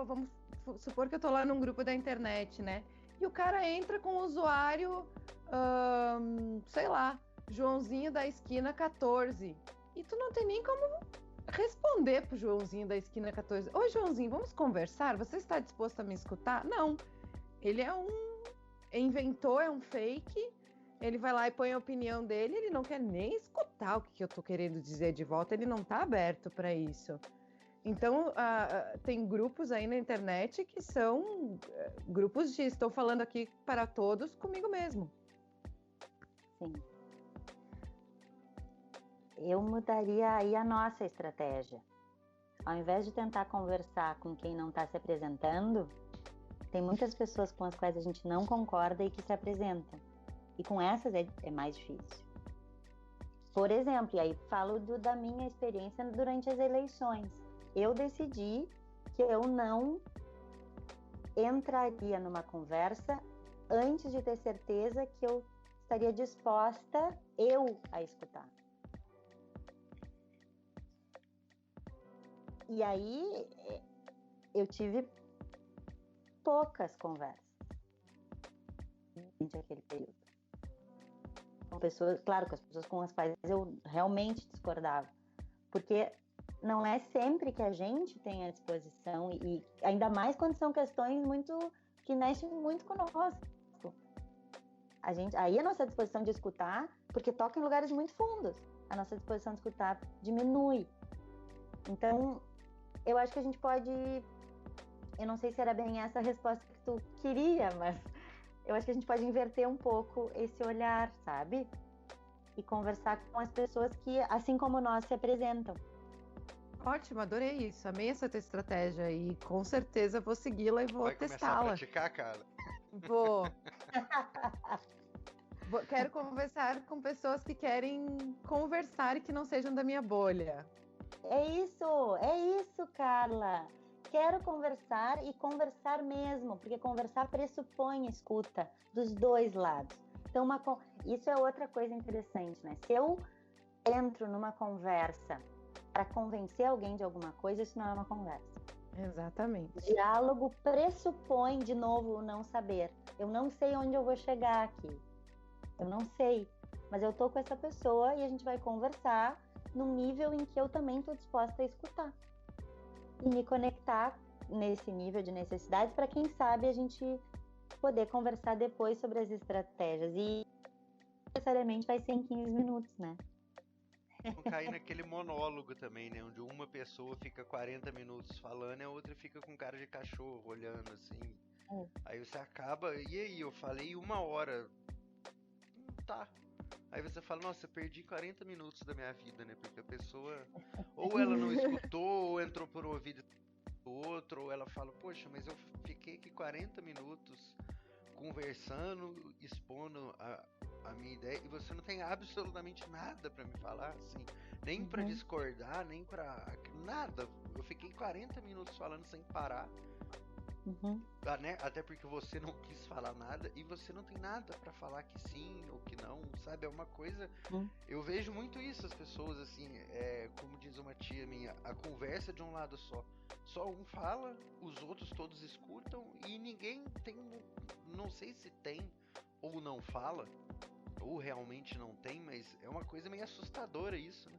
vamos supor que eu tô lá num grupo da internet, né? E o cara entra com o usuário, sei lá, Joãozinho da esquina 14. E tu não tem nem como responder pro Joãozinho da esquina 14. Oi, Joãozinho, vamos conversar? Você está disposto a me escutar? Não. Ele inventou, é um fake. Ele vai lá e põe a opinião dele, ele não quer nem escutar o que eu tô querendo dizer de volta, ele não tá aberto para isso. Então, tem grupos aí na internet que são grupos de estou falando aqui para todos comigo mesmo. Sim. eu mudaria aí a nossa estratégia. Ao invés de tentar conversar com quem não está se apresentando, tem muitas pessoas com as quais a gente não concorda e que se apresentam. E com essas é mais difícil. Por exemplo, e aí falo da minha experiência durante as eleições. Eu decidi que eu não entraria numa conversa antes de ter certeza que eu estaria disposta a escutar. E aí eu tive poucas conversas durante aquele período. Com pessoas, claro, com as pessoas com as quais eu realmente discordava. Porque não é sempre que a gente tem a disposição, e ainda mais quando são questões que mexem muito conosco. Aí a nossa disposição de escutar, porque toca em lugares muito fundos, a nossa disposição de escutar diminui. Então, eu acho que a gente pode... Eu não sei se era bem essa a resposta que tu queria, mas eu acho que a gente pode inverter um pouco esse olhar, sabe? E conversar com as pessoas que, assim como nós, se apresentam. Ótimo, adorei isso. Amei essa tua estratégia e com certeza vou segui-la e vou Vai começar a testá-la. praticar, cara? Vou. Quero conversar com pessoas que querem conversar e que não sejam da minha bolha. É isso, Carla. Quero conversar e conversar mesmo, porque conversar pressupõe escuta dos dois lados. Então, isso é outra coisa interessante, né? Se eu entro numa conversa para convencer alguém de alguma coisa, isso não é uma conversa. Exatamente. Diálogo pressupõe, de novo, o não saber. Eu não sei onde eu vou chegar aqui. Eu não sei. Mas eu tô com essa pessoa e a gente vai conversar num nível em que eu também tô disposta a escutar. E me conectar nesse nível de necessidades para, quem sabe, a gente poder conversar depois sobre as estratégias. E necessariamente vai ser em 15 minutos, né? Não cair naquele monólogo também, né? Onde uma pessoa fica 40 minutos falando e a outra fica com cara de cachorro olhando assim. Aí você acaba, e aí, eu falei 1 hora. Tá. Aí você fala, nossa, eu perdi 40 minutos da minha vida, né? Porque a pessoa, ou ela não escutou, ou entrou por um ouvido do outro, ou ela fala, poxa, mas eu fiquei aqui 40 minutos conversando, expondo a minha ideia, e você não tem absolutamente nada pra me falar, assim, nem pra discordar, nem pra nada. Eu fiquei 40 minutos falando sem parar. Né? Até porque você não quis falar nada e você não tem nada pra falar que sim ou que não, sabe? É uma coisa. Eu vejo muito isso, as pessoas, assim, como diz uma tia minha, a conversa de um lado só. Só um fala, os outros todos escutam e ninguém tem. Não sei se tem ou não fala, ou realmente não tem, mas é uma coisa meio assustadora isso, né?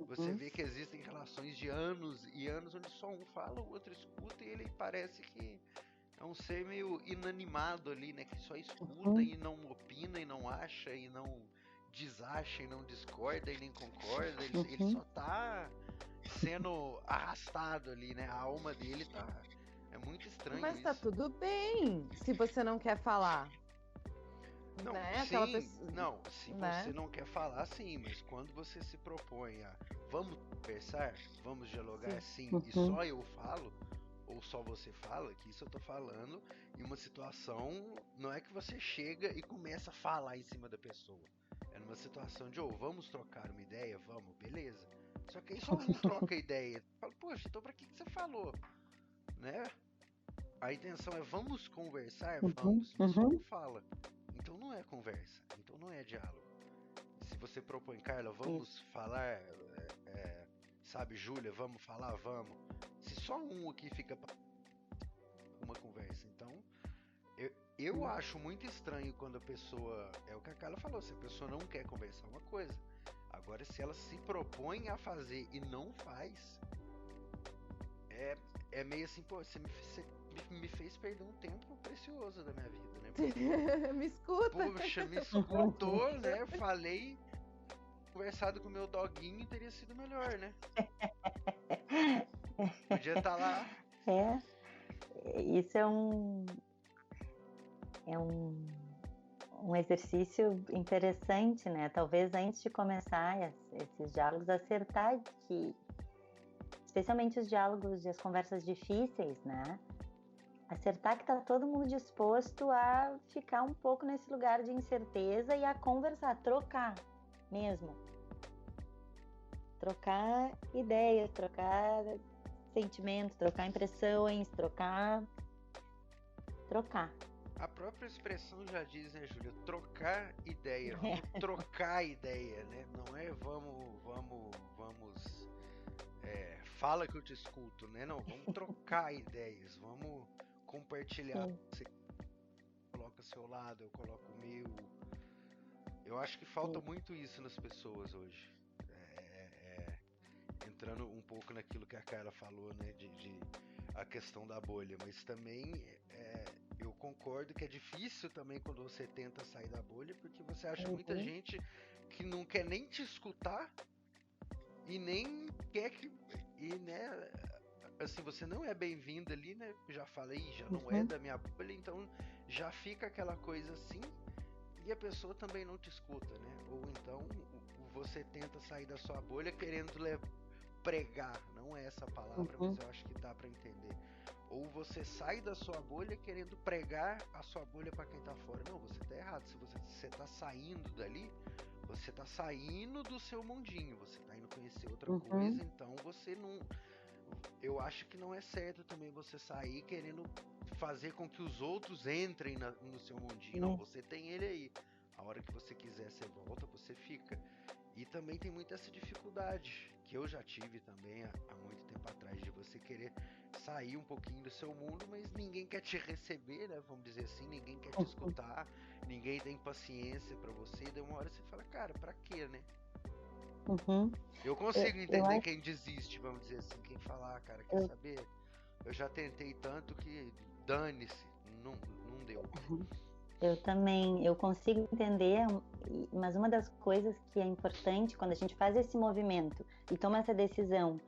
Você vê que existem relações de anos e anos onde só um fala, o outro escuta e ele parece que é um ser meio inanimado ali, né? Que só escuta e não opina e não acha e não desacha e não discorda e nem concorda. Ele só tá sendo arrastado ali, né? A alma dele tá... É muito estranho. Mas isso. tá tudo bem se você não quer falar. Não, né? sim, Aquela pessoa, não, se né? você não quer falar, sim, mas quando você se propõe a vamos conversar, vamos dialogar, sim, e só eu falo, ou só você fala, que isso eu tô falando em uma situação, não é que você chega e começa a falar em cima da pessoa, é numa situação de, vamos trocar uma ideia, vamos, beleza, só que aí só um troca ideia, fala, poxa, então pra que você falou, né? A intenção é vamos conversar, vamos, mas só um fala. Então não é conversa, então não é diálogo. Se você propõe, Carla, vamos falar, sabe, Júlia, vamos falar, vamos. Se só um aqui fica uma conversa, então eu acho muito estranho quando a pessoa, é o que a Carla falou, se a pessoa não quer conversar uma coisa. Agora, se ela se propõe a fazer e não faz, é meio assim, pô, você me fez perder um tempo precioso da minha vida, né? Porque, me escuta. Poxa, me escutou, né? Falei, conversado com o meu doguinho teria sido melhor, né? Podia estar lá. Isso é um exercício interessante, né? Talvez antes de começar esses diálogos, acertar que, especialmente os diálogos e as conversas difíceis, né? Acertar que está todo mundo disposto a ficar um pouco nesse lugar de incerteza e a conversar, trocar mesmo. Trocar ideias, trocar sentimentos, trocar impressões, trocar. A própria expressão já diz, né, Júlia? Trocar ideia, vamos trocar ideia, né? Não é fala que eu te escuto, né? Não, vamos trocar ideias, vamos compartilhar. Sim. Você coloca seu lado, eu coloco o meu. Eu acho que falta muito isso nas pessoas hoje. Entrando um pouco naquilo que a Carla falou, né? De a questão da bolha, mas também eu concordo que é difícil também quando você tenta sair da bolha, porque você acha muita gente que não quer nem te escutar e nem quer que... E, né, assim, você não é bem-vindo ali, né? Já falei, já não é da minha bolha, então já fica aquela coisa assim e a pessoa também não te escuta, né? Ou então você tenta sair da sua bolha querendo pregar, não é essa a palavra, mas eu acho que dá pra entender. Ou você sai da sua bolha querendo pregar a sua bolha pra quem tá fora. Não, você tá errado. Se você tá saindo dali, você tá saindo do seu mundinho, você tá indo conhecer outra coisa, então você não... Eu acho que não é certo também você sair querendo fazer com que os outros entrem no seu mundinho. Não, você tem ele aí. A hora que você quiser, você volta, você fica. E também tem muita essa dificuldade, que eu já tive também há muito tempo atrás, de você querer sair um pouquinho do seu mundo, mas ninguém quer te receber, né? Vamos dizer assim, ninguém quer te escutar, ninguém tem paciência pra você, e daí uma hora você fala, cara, pra quê, né? Eu consigo entender quem desiste, vamos dizer assim, quem fala, cara, quer saber? Eu já tentei tanto que dane-se, não deu. Eu também, eu consigo entender, mas uma das coisas que é importante quando a gente faz esse movimento e toma essa decisão,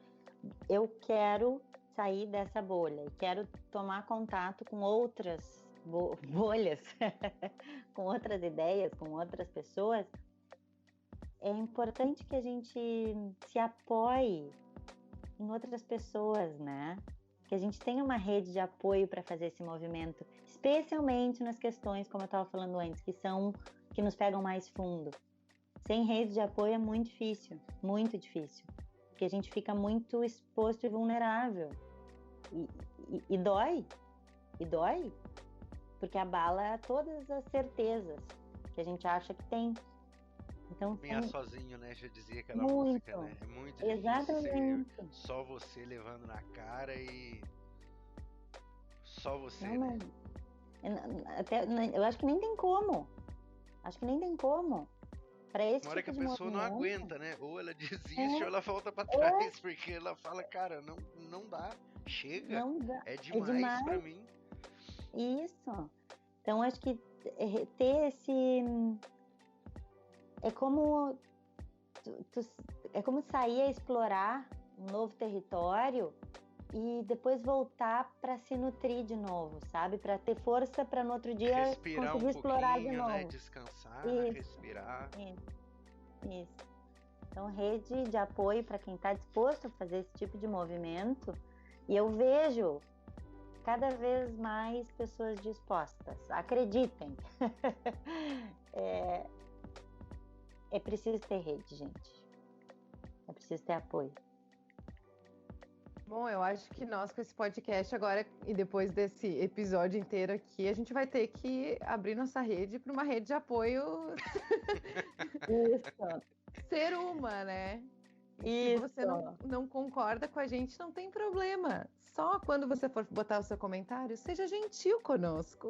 eu quero sair dessa bolha e quero tomar contato com outras bolhas, com outras ideias, com outras pessoas, é importante que a gente se apoie em outras pessoas, né? Que a gente tenha uma rede de apoio para fazer esse movimento, especialmente nas questões, como eu estava falando antes, que nos pegam mais fundo. Sem rede de apoio é muito difícil, porque a gente fica muito exposto e vulnerável. E dói, porque abala todas as certezas que a gente acha que tem. Então, Caminhar sozinho, né? Já dizia aquela música, né? É muito difícil. Exatamente. Só você levando na cara e só você, não, né? Eu acho que nem tem como. Para esse Uma hora tipo que de a pessoa não movimento, aguenta, né? Ou ela desiste ou ela volta pra trás, porque ela fala, cara, não dá, chega, não dá. é demais pra mim. Isso. Então, acho que ter esse... É como sair a explorar um novo território e depois voltar para se nutrir de novo, sabe? Para ter força para no outro dia respirar conseguir explorar de novo. Né? Descansar, respirar. Isso. Então, rede de apoio para quem está disposto a fazer esse tipo de movimento. E eu vejo cada vez mais pessoas dispostas. Acreditem. É preciso ter rede, gente. É preciso ter apoio. Bom, eu acho que nós com esse podcast agora e depois desse episódio inteiro aqui, a gente vai ter que abrir nossa rede para uma rede de apoio. Isso. Ser uma, né? Isso. Se você não concorda com a gente, não tem problema. Só quando você for botar o seu comentário, seja gentil conosco.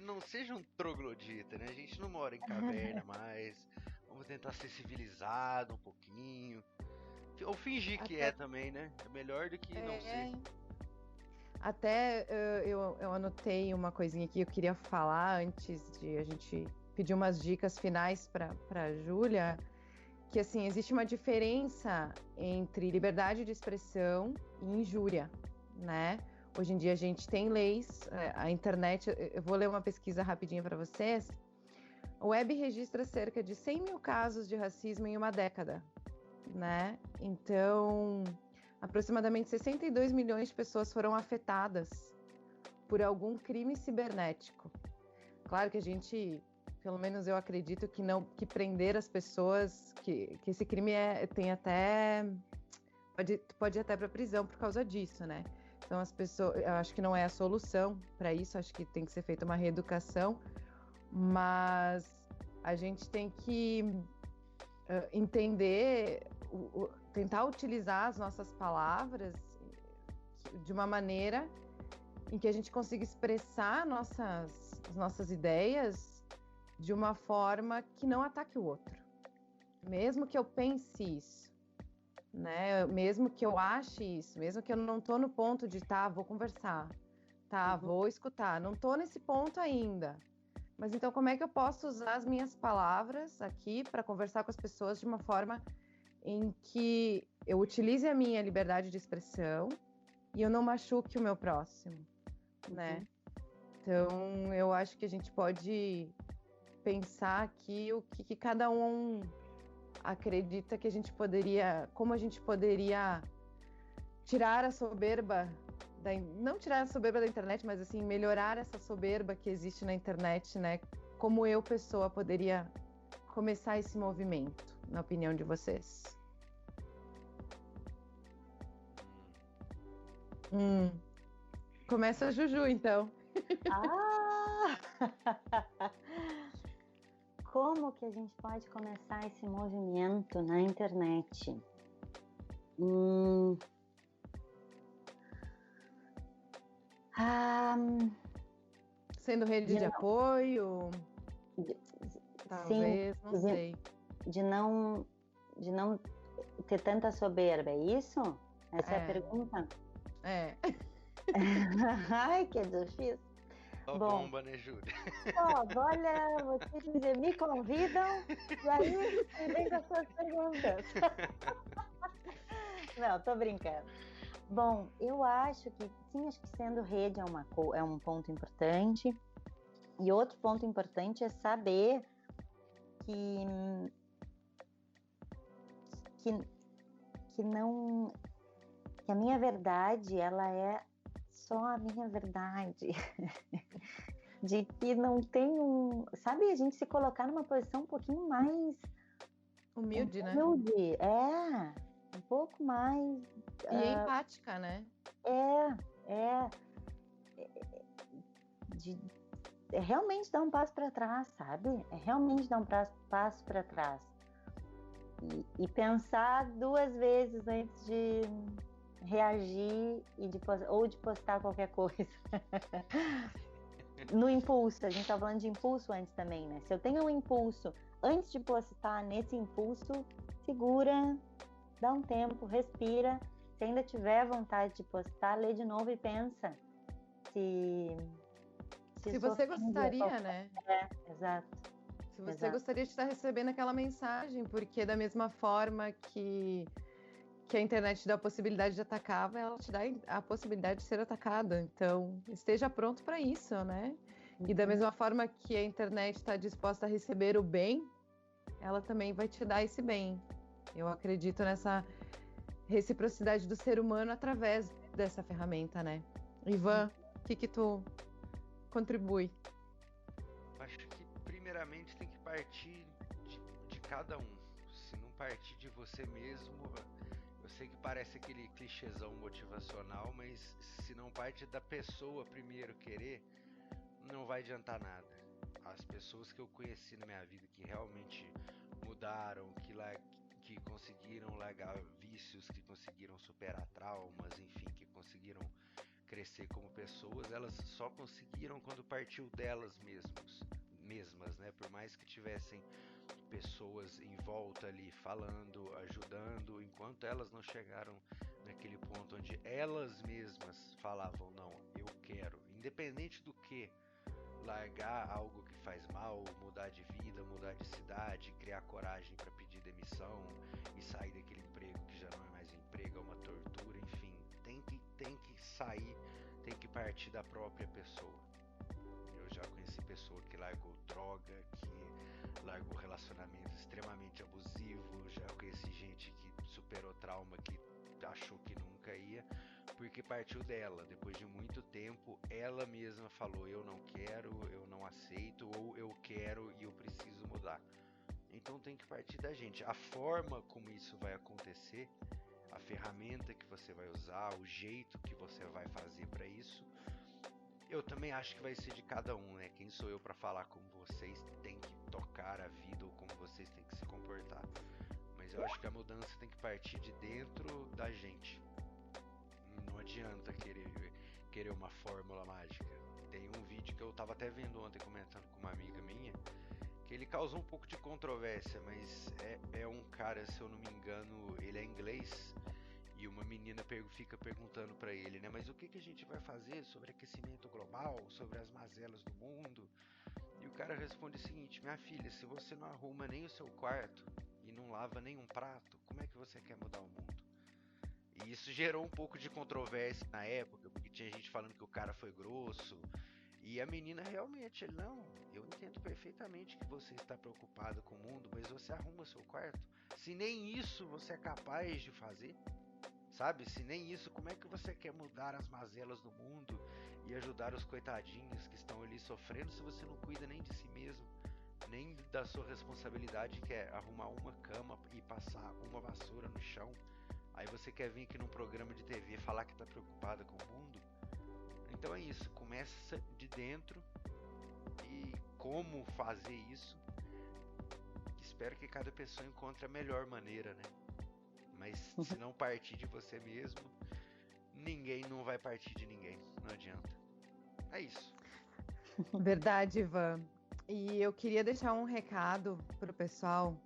Não seja um troglodita, né? A gente não mora em caverna mais. Vamos tentar ser civilizado um pouquinho. Ou fingir que é também, né? É melhor do que não ser. Até eu anotei uma coisinha aqui que eu queria falar antes de a gente pedir umas dicas finais para Júlia, que assim, existe uma diferença entre liberdade de expressão e injúria, né? Hoje em dia a gente tem leis, a internet, eu vou ler uma pesquisa rapidinha para vocês. O web registra cerca de 100 mil casos de racismo em uma década, né? Então, aproximadamente 62 milhões de pessoas foram afetadas por algum crime cibernético. Claro que a gente, pelo menos eu acredito que prender as pessoas, que esse crime tem até pode ir até para prisão por causa disso, né? Então as pessoas, eu acho que não é a solução para isso, acho que tem que ser feita uma reeducação, mas a gente tem que entender, tentar utilizar as nossas palavras de uma maneira em que a gente consiga expressar as nossas ideias de uma forma que não ataque o outro. Mesmo que eu pense isso, né? Mesmo que eu ache isso, mesmo que eu não tô no ponto de, vou conversar, vou escutar, não tô nesse ponto ainda. Mas então como é que eu posso usar as minhas palavras aqui para conversar com as pessoas de uma forma em que eu utilize a minha liberdade de expressão e eu não machuque o meu próximo, né? Então eu acho que a gente pode pensar aqui o que cada um acredita que como a gente poderia tirar a soberba, não tirar a soberba da internet, mas assim, melhorar essa soberba que existe na internet, né? Como eu, pessoa, poderia começar esse movimento, na opinião de vocês? Começa a Juju, então. Como que a gente pode começar esse movimento na internet? Sendo rede de apoio? Talvez, sim, não sei. De não ter tanta soberba, é isso? Essa é a pergunta? É. Ai, que difícil. Bomba, né, Júlia? Olha, vou te dizer, me convidam e aí vem com as suas perguntas. Não, tô brincando. Bom, eu acho que sim, acho que sendo rede é um ponto importante. E outro ponto importante é saber que a minha verdade, ela é só a minha verdade. De que não tem sabe, a gente se colocar numa posição um pouquinho mais humilde, né? Um pouco mais e empática, né? De realmente dar um passo para trás, sabe? É realmente dar um passo para trás e pensar duas vezes antes de reagir ou de postar qualquer coisa. No impulso, a gente tá falando de impulso antes também, né? Se eu tenho um impulso, antes de postar nesse impulso, segura, dá um tempo, respira. Se ainda tiver vontade de postar, lê de novo e pensa se você gostaria, né? Exato. Se você gostaria de estar recebendo aquela mensagem, porque da mesma forma que a internet te dá a possibilidade de atacar, ela te dá a possibilidade de ser atacada. Então, esteja pronto para isso, né? E da mesma forma que a internet está disposta a receber o bem, ela também vai te dar esse bem. Eu acredito nessa reciprocidade do ser humano através dessa ferramenta, né? Ivan, o que tu contribui? Acho que primeiramente tem que partir de cada um. Se não partir de você mesmo, eu sei que parece aquele clichêzão motivacional, mas se não parte da pessoa primeiro querer, não vai adiantar nada. As pessoas que eu conheci na minha vida que realmente mudaram, que conseguiram largar vícios, que conseguiram superar traumas, enfim, que conseguiram crescer como pessoas, elas só conseguiram quando partiu delas mesmas, né? Por mais que tivessem pessoas em volta ali falando, ajudando, enquanto elas não chegaram naquele ponto onde elas mesmas falavam, não, eu quero, independente do que, largar algo que faz mal, mudar de vida, mudar de cidade, criar coragem para pedir demissão e sair daquele emprego que já não é mais emprego, é uma tortura, enfim, tem que sair, tem partir da própria pessoa. Eu já conheci pessoa que largou droga, que largou relacionamento extremamente abusivo, já conheci gente que superou trauma, que achou que nunca ia, porque partiu dela. Depois de muito tempo, ela mesma falou: eu não quero, eu não aceito, ou eu quero e eu preciso mudar. Então tem que partir da gente. A forma como isso vai acontecer, a ferramenta que você vai usar, o jeito que você vai fazer para isso, eu também acho que vai ser de cada um, né? Quem sou eu para falar como vocês têm que tocar a vida ou como vocês têm que se comportar? Mas eu acho que a mudança tem que partir de dentro da gente. Não adianta querer uma fórmula mágica. Tem um vídeo que eu tava até vendo ontem, comentando com uma amiga minha, que ele causou um pouco de controvérsia, mas é um cara, se eu não me engano, ele é inglês, e uma menina fica perguntando pra ele, né? Mas o que a gente vai fazer sobre aquecimento global, sobre as mazelas do mundo? E o cara responde o seguinte: minha filha, se você não arruma nem o seu quarto e não lava nenhum prato, como é que você quer mudar o mundo? E isso gerou um pouco de controvérsia na época, porque tinha gente falando que o cara foi grosso. E a menina realmente, ele: não, eu entendo perfeitamente que você está preocupado com o mundo, mas você arruma seu quarto? Se nem isso você é capaz de fazer, sabe? Se nem isso, como é que você quer mudar as mazelas do mundo e ajudar os coitadinhos que estão ali sofrendo, se você não cuida nem de si mesmo, nem da sua responsabilidade, que é arrumar uma cama e passar uma vassoura no chão? Aí você quer vir aqui num programa de TV falar que está preocupado com o mundo? Então é isso, começa de dentro. E como fazer isso, espero que cada pessoa encontre a melhor maneira, né? Mas se não partir de você mesmo, ninguém não vai partir de ninguém, não adianta. É isso. Verdade, Ivan. E eu queria deixar um recado pro pessoal,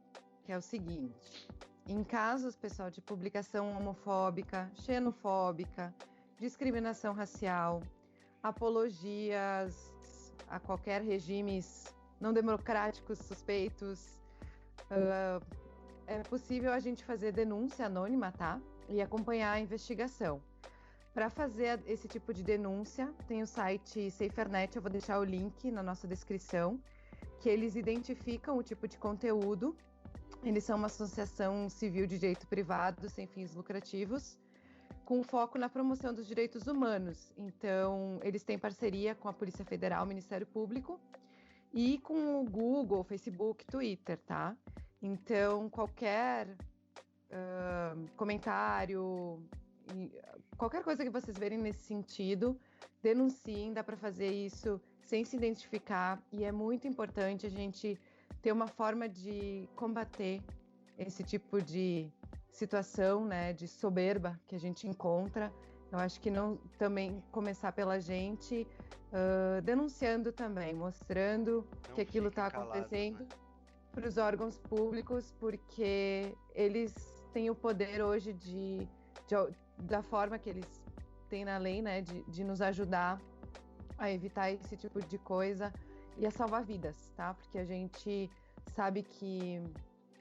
que é o seguinte: em casos, pessoal, de publicação homofóbica, xenofóbica, discriminação racial, apologias a qualquer regimes não democráticos suspeitos, é possível a gente fazer denúncia anônima, tá? E acompanhar a investigação. Para fazer esse tipo de denúncia, tem o site SaferNet, eu vou deixar o link na nossa descrição, que eles identificam o tipo de conteúdo. Eles são uma associação civil de direito privado sem fins lucrativos, com foco na promoção dos direitos humanos. Então, eles têm parceria com a Polícia Federal, o Ministério Público, e com o Google, Facebook, Twitter, tá? Então, qualquer comentário, qualquer coisa que vocês verem nesse sentido, denunciem, dá para fazer isso sem se identificar, e é muito importante a gente ter uma forma de combater esse tipo de situação, né, de soberba que a gente encontra. Eu acho que não também começar pela gente, denunciando também, mostrando não que aquilo está acontecendo, né, para os órgãos públicos, porque eles têm o poder hoje da forma que eles têm na lei, né, de nos ajudar a evitar esse tipo de coisa e a salvar vidas, tá? Porque a gente sabe que,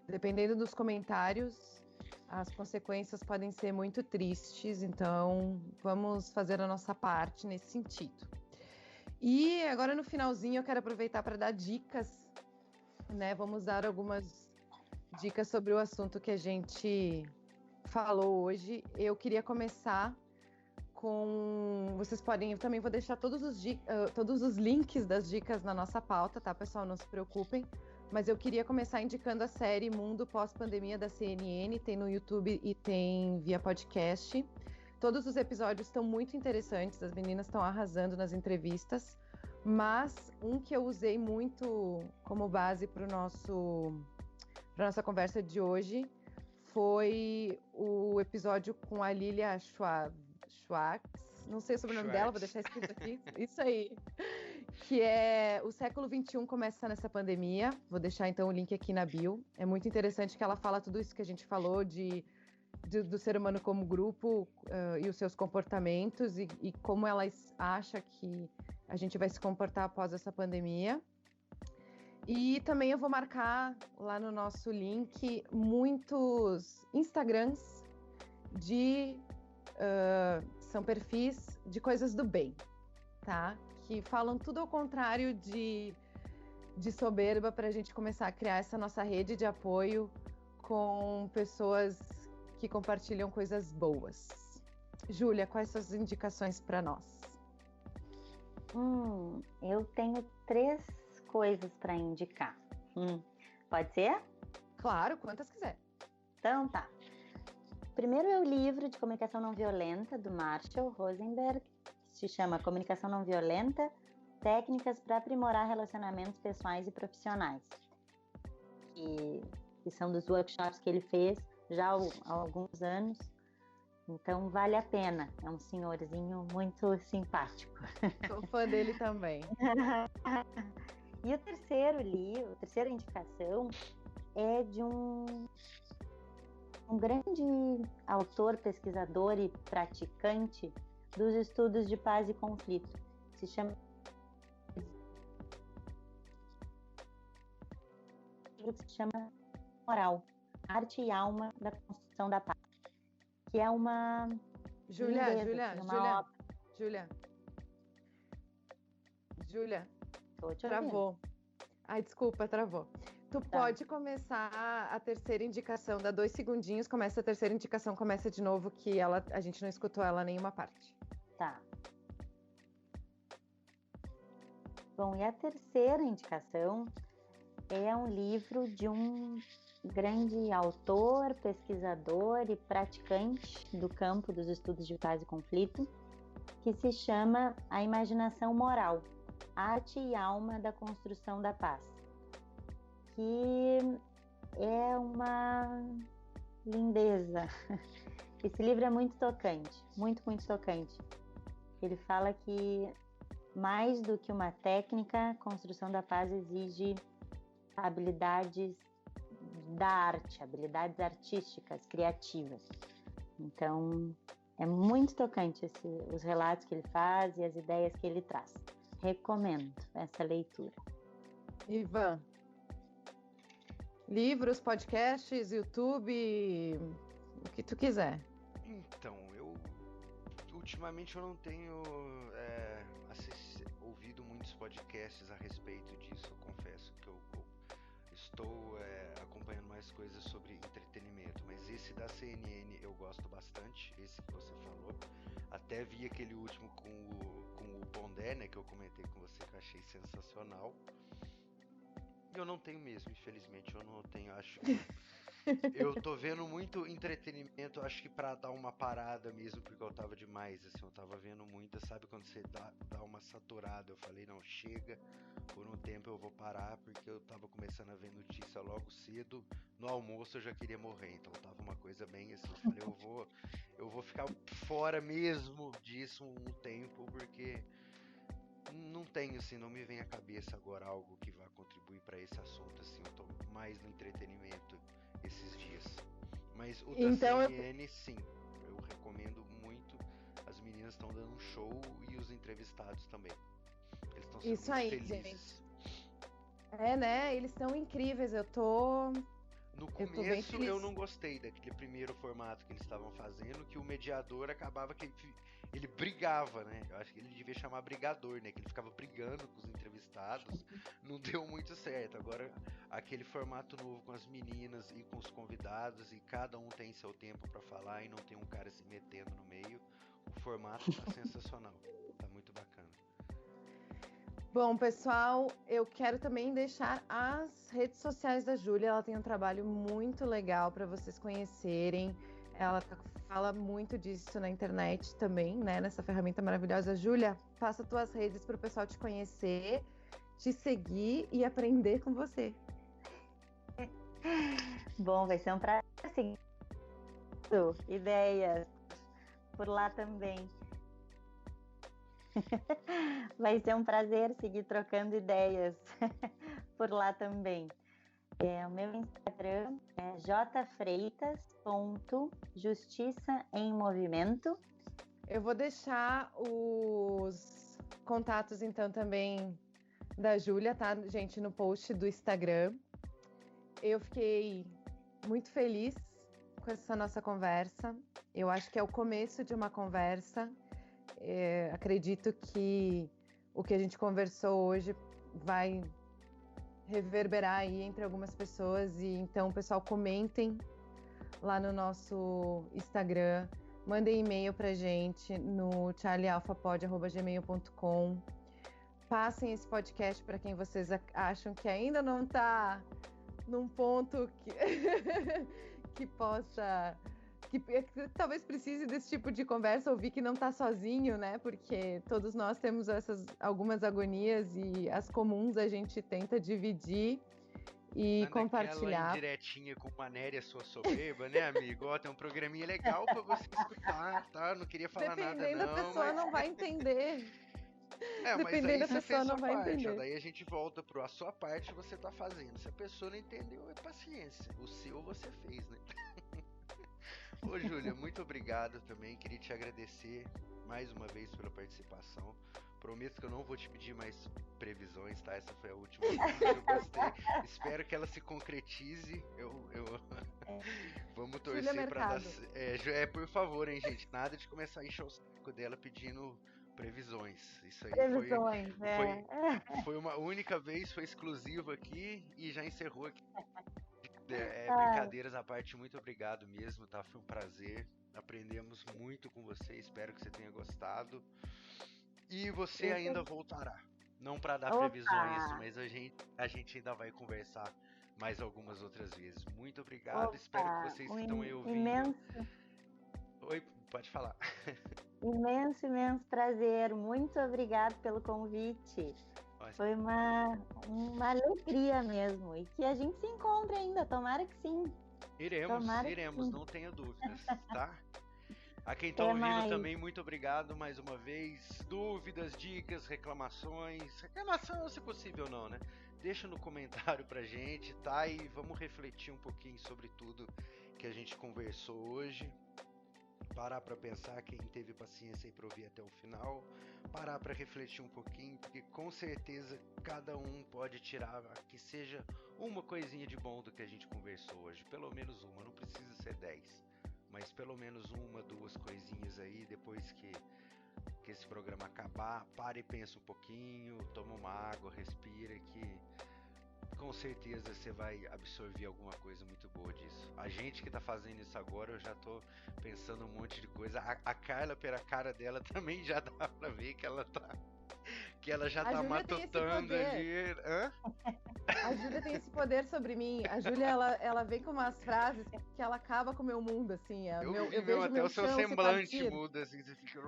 dependendo dos comentários, as consequências podem ser muito tristes, então vamos fazer a nossa parte nesse sentido. E agora, no finalzinho, eu quero aproveitar para dar dicas, né? Vamos dar algumas dicas sobre o assunto que a gente falou hoje. Eu queria começar com... Vocês podem... Eu também vou deixar todos os links das dicas na nossa pauta, tá, pessoal? Não se preocupem. Mas eu queria começar indicando a série Mundo Pós-Pandemia da CNN, tem no YouTube e tem via podcast. Todos os episódios estão muito interessantes, as meninas estão arrasando nas entrevistas, mas um que eu usei muito como base para nossa conversa de hoje foi o episódio com a Lilia Schwartz, não sei sobre o nome dela, vou deixar escrito aqui, isso aí, que é o século XXI começa nessa pandemia. Vou deixar então o link aqui na bio. É muito interessante que ela fala tudo isso que a gente falou do ser humano como grupo, e os seus comportamentos e como ela acha que a gente vai se comportar após essa pandemia. E também eu vou marcar lá no nosso link muitos Instagrams são perfis de coisas do bem, tá? Que falam tudo ao contrário de soberba, para a gente começar a criar essa nossa rede de apoio com pessoas que compartilham coisas boas. Júlia, quais são as indicações para nós? Eu tenho 3 coisas para indicar. Pode ser? Claro, quantas quiser. Então tá. Primeiro é o livro de comunicação não violenta do Marshall Rosenberg, que se chama Comunicação Não Violenta, Técnicas para Aprimorar Relacionamentos Pessoais e Profissionais, que são dos workshops que ele fez já há alguns anos. Então vale a pena, é um senhorzinho muito simpático. Sou fã dele também. E o terceiro livro, a terceira indicação é de um grande autor, pesquisador e praticante dos estudos de paz e conflito. Se chama Moral, Arte e Alma da Construção da Paz, que é uma Júlia, travou. Ai, desculpa, travou. Tu pode começar a terceira indicação, dá 2 segundinhos, começa a terceira indicação, começa de novo, que a gente não escutou ela nenhuma parte. Tá. Bom, e a terceira indicação é um livro de um grande autor, pesquisador e praticante do campo dos estudos de paz e conflito, que se chama A Imaginação Moral, Arte e Alma da Construção da Paz, que é uma lindeza. Esse livro é muito tocante, muito, muito tocante. Ele fala que, mais do que uma técnica, a construção da paz exige habilidades da arte, habilidades artísticas, criativas. Então, é muito tocante os relatos que ele faz e as ideias que ele traz. Recomendo essa leitura. Ivan, livros, podcasts, YouTube, o que tu quiser. Então, ultimamente eu não tenho ouvido muitos podcasts a respeito disso. Eu confesso que eu estou acompanhando mais coisas sobre entretenimento, mas esse da CNN eu gosto bastante, esse que você falou. Até vi aquele último com o Pondé, né, que eu comentei com você, que eu achei sensacional. E eu não tenho mesmo, infelizmente, eu não tenho, acho que eu tô vendo muito entretenimento, acho que pra dar uma parada mesmo, porque eu tava demais, assim, eu tava vendo muita, sabe quando você dá uma saturada, eu falei, não, chega, por um tempo eu vou parar, porque eu tava começando a ver notícia logo cedo, no almoço eu já queria morrer, então tava uma coisa bem assim, eu falei, eu vou ficar fora mesmo disso um tempo, porque não tenho, assim, não me vem à cabeça agora algo que vá contribuir pra esse assunto, assim, eu tô mais no entretenimento esses dias. Mas o da CNN, sim, eu recomendo muito. As meninas estão dando um show e os entrevistados também. Eles estão sendo Isso muito aí, felizes. gente. É, né? Eles estão incríveis. No começo eu não gostei daquele primeiro formato que eles estavam fazendo, que o mediador acabava que ele brigava, né? Eu acho que ele devia chamar brigador, né? Que ele ficava brigando com os entrevistados. Não deu muito certo. Agora, aquele formato novo com as meninas e com os convidados, e cada um tem seu tempo pra falar e não tem um cara se metendo no meio. O formato tá sensacional. Tá muito bacana. Bom, pessoal, eu quero também deixar as redes sociais da Júlia. Ela tem um trabalho muito legal para vocês conhecerem. Ela fala muito disso na internet também, né? Nessa ferramenta maravilhosa. Júlia, passa tuas redes para o pessoal te conhecer, te seguir e aprender com você. Bom, vai ser um prazer seguir ideias por lá também. Vai ser um prazer seguir trocando ideias por lá também. O meu Instagram é jfreitas.justiçaemmovimento. Eu vou deixar os contatos, então, também da Júlia, tá, gente, no post do Instagram. Eu fiquei muito feliz com essa nossa conversa. Eu acho que é o começo de uma conversa. Acredito que o que a gente conversou hoje vai reverberar aí entre algumas pessoas. E então, pessoal, comentem lá no nosso Instagram, mandem e-mail pra gente no charliealphapod@gmail.com. Passem esse podcast para quem vocês acham que ainda não está num ponto que possa... Que talvez precise desse tipo de conversa, ouvir que não está sozinho, né? Porque todos nós temos algumas agonias e as comuns a gente tenta dividir e compartilhar. Aquela indiretinha com manéria sua soberba, né, amigo? Ó, tem um programinha legal para você escutar, tá? Não queria falar nada, não. Dependendo da pessoa, não vai entender. Dependendo da pessoa, não vai entender. Ó, daí a gente volta a sua parte, você tá fazendo. Se a pessoa não entendeu, é paciência. O seu você fez, né? Ô, Júlia, muito obrigado também. Queria te agradecer mais uma vez pela participação. Prometo que eu não vou te pedir mais previsões, tá? Essa foi a última vez que eu gostei. Espero que ela se concretize. Vamos torcer pra dar... por favor, hein, gente? Nada de começar a encher o saco dela pedindo previsões. Isso aí foi uma única vez, foi exclusivo aqui e já encerrou aqui. Brincadeiras à parte, muito obrigado mesmo, tá? Foi um prazer. Aprendemos muito com você, espero que você tenha gostado. E você ainda voltará. Não para dar previsões, mas a gente ainda vai conversar mais algumas outras vezes. Muito obrigado, espero que vocês que estão aí ouvindo. Oi, pode falar. Imenso prazer. Muito obrigado pelo convite. Foi uma alegria mesmo. E que a gente se encontre ainda, tomara que sim. Iremos, não tenha dúvidas, tá? A quem tá ouvindo também, muito obrigado mais uma vez. Dúvidas, dicas, reclamações. Reclamação, se possível, não, né? Deixa no comentário pra gente, tá? E vamos refletir um pouquinho sobre tudo que a gente conversou hoje. Parar pra pensar, quem teve paciência aí pra ouvir até o final. Parar pra refletir um pouquinho, porque com certeza cada um pode tirar que seja uma coisinha de bom do que a gente conversou hoje. Pelo menos uma, não precisa ser 10. Mas pelo menos uma, duas coisinhas aí, depois que esse programa acabar, para e pensa um pouquinho, toma uma água, respira, que com certeza você vai absorver alguma coisa muito boa disso. A gente que tá fazendo isso agora, eu já tô pensando um monte de coisa. A Carla, pela cara dela, também já dá pra ver que ela já tá matutando ali. Hã? A Júlia tem esse poder sobre mim. A Júlia, ela vem com umas frases que ela acaba com o meu mundo, assim. Eu vejo até o seu semblante muda, assim, você fica,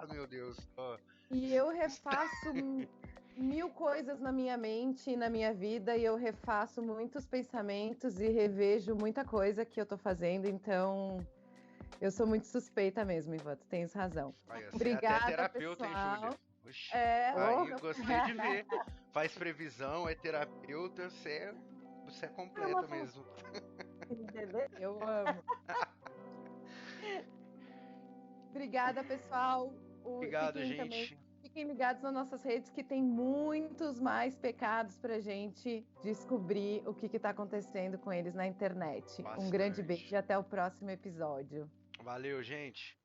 meu Deus. E eu refaço 1000 coisas na minha mente e na minha vida, e eu refaço muitos pensamentos e revejo muita coisa que eu tô fazendo, então eu sou muito suspeita mesmo, Ivan, tu tens razão. Obrigada, até terapeuta, pessoal. Hein, Júlia? Oxi, aí gostei de ver. Faz previsão, é terapeuta, você é completa mesmo. Eu amo. Obrigada, pessoal. Obrigado, gente. Fiquem ligados nas nossas redes que tem muitos mais pecados pra gente descobrir o que tá acontecendo com eles na internet. Bastante. Um grande beijo e até o próximo episódio. Valeu, gente.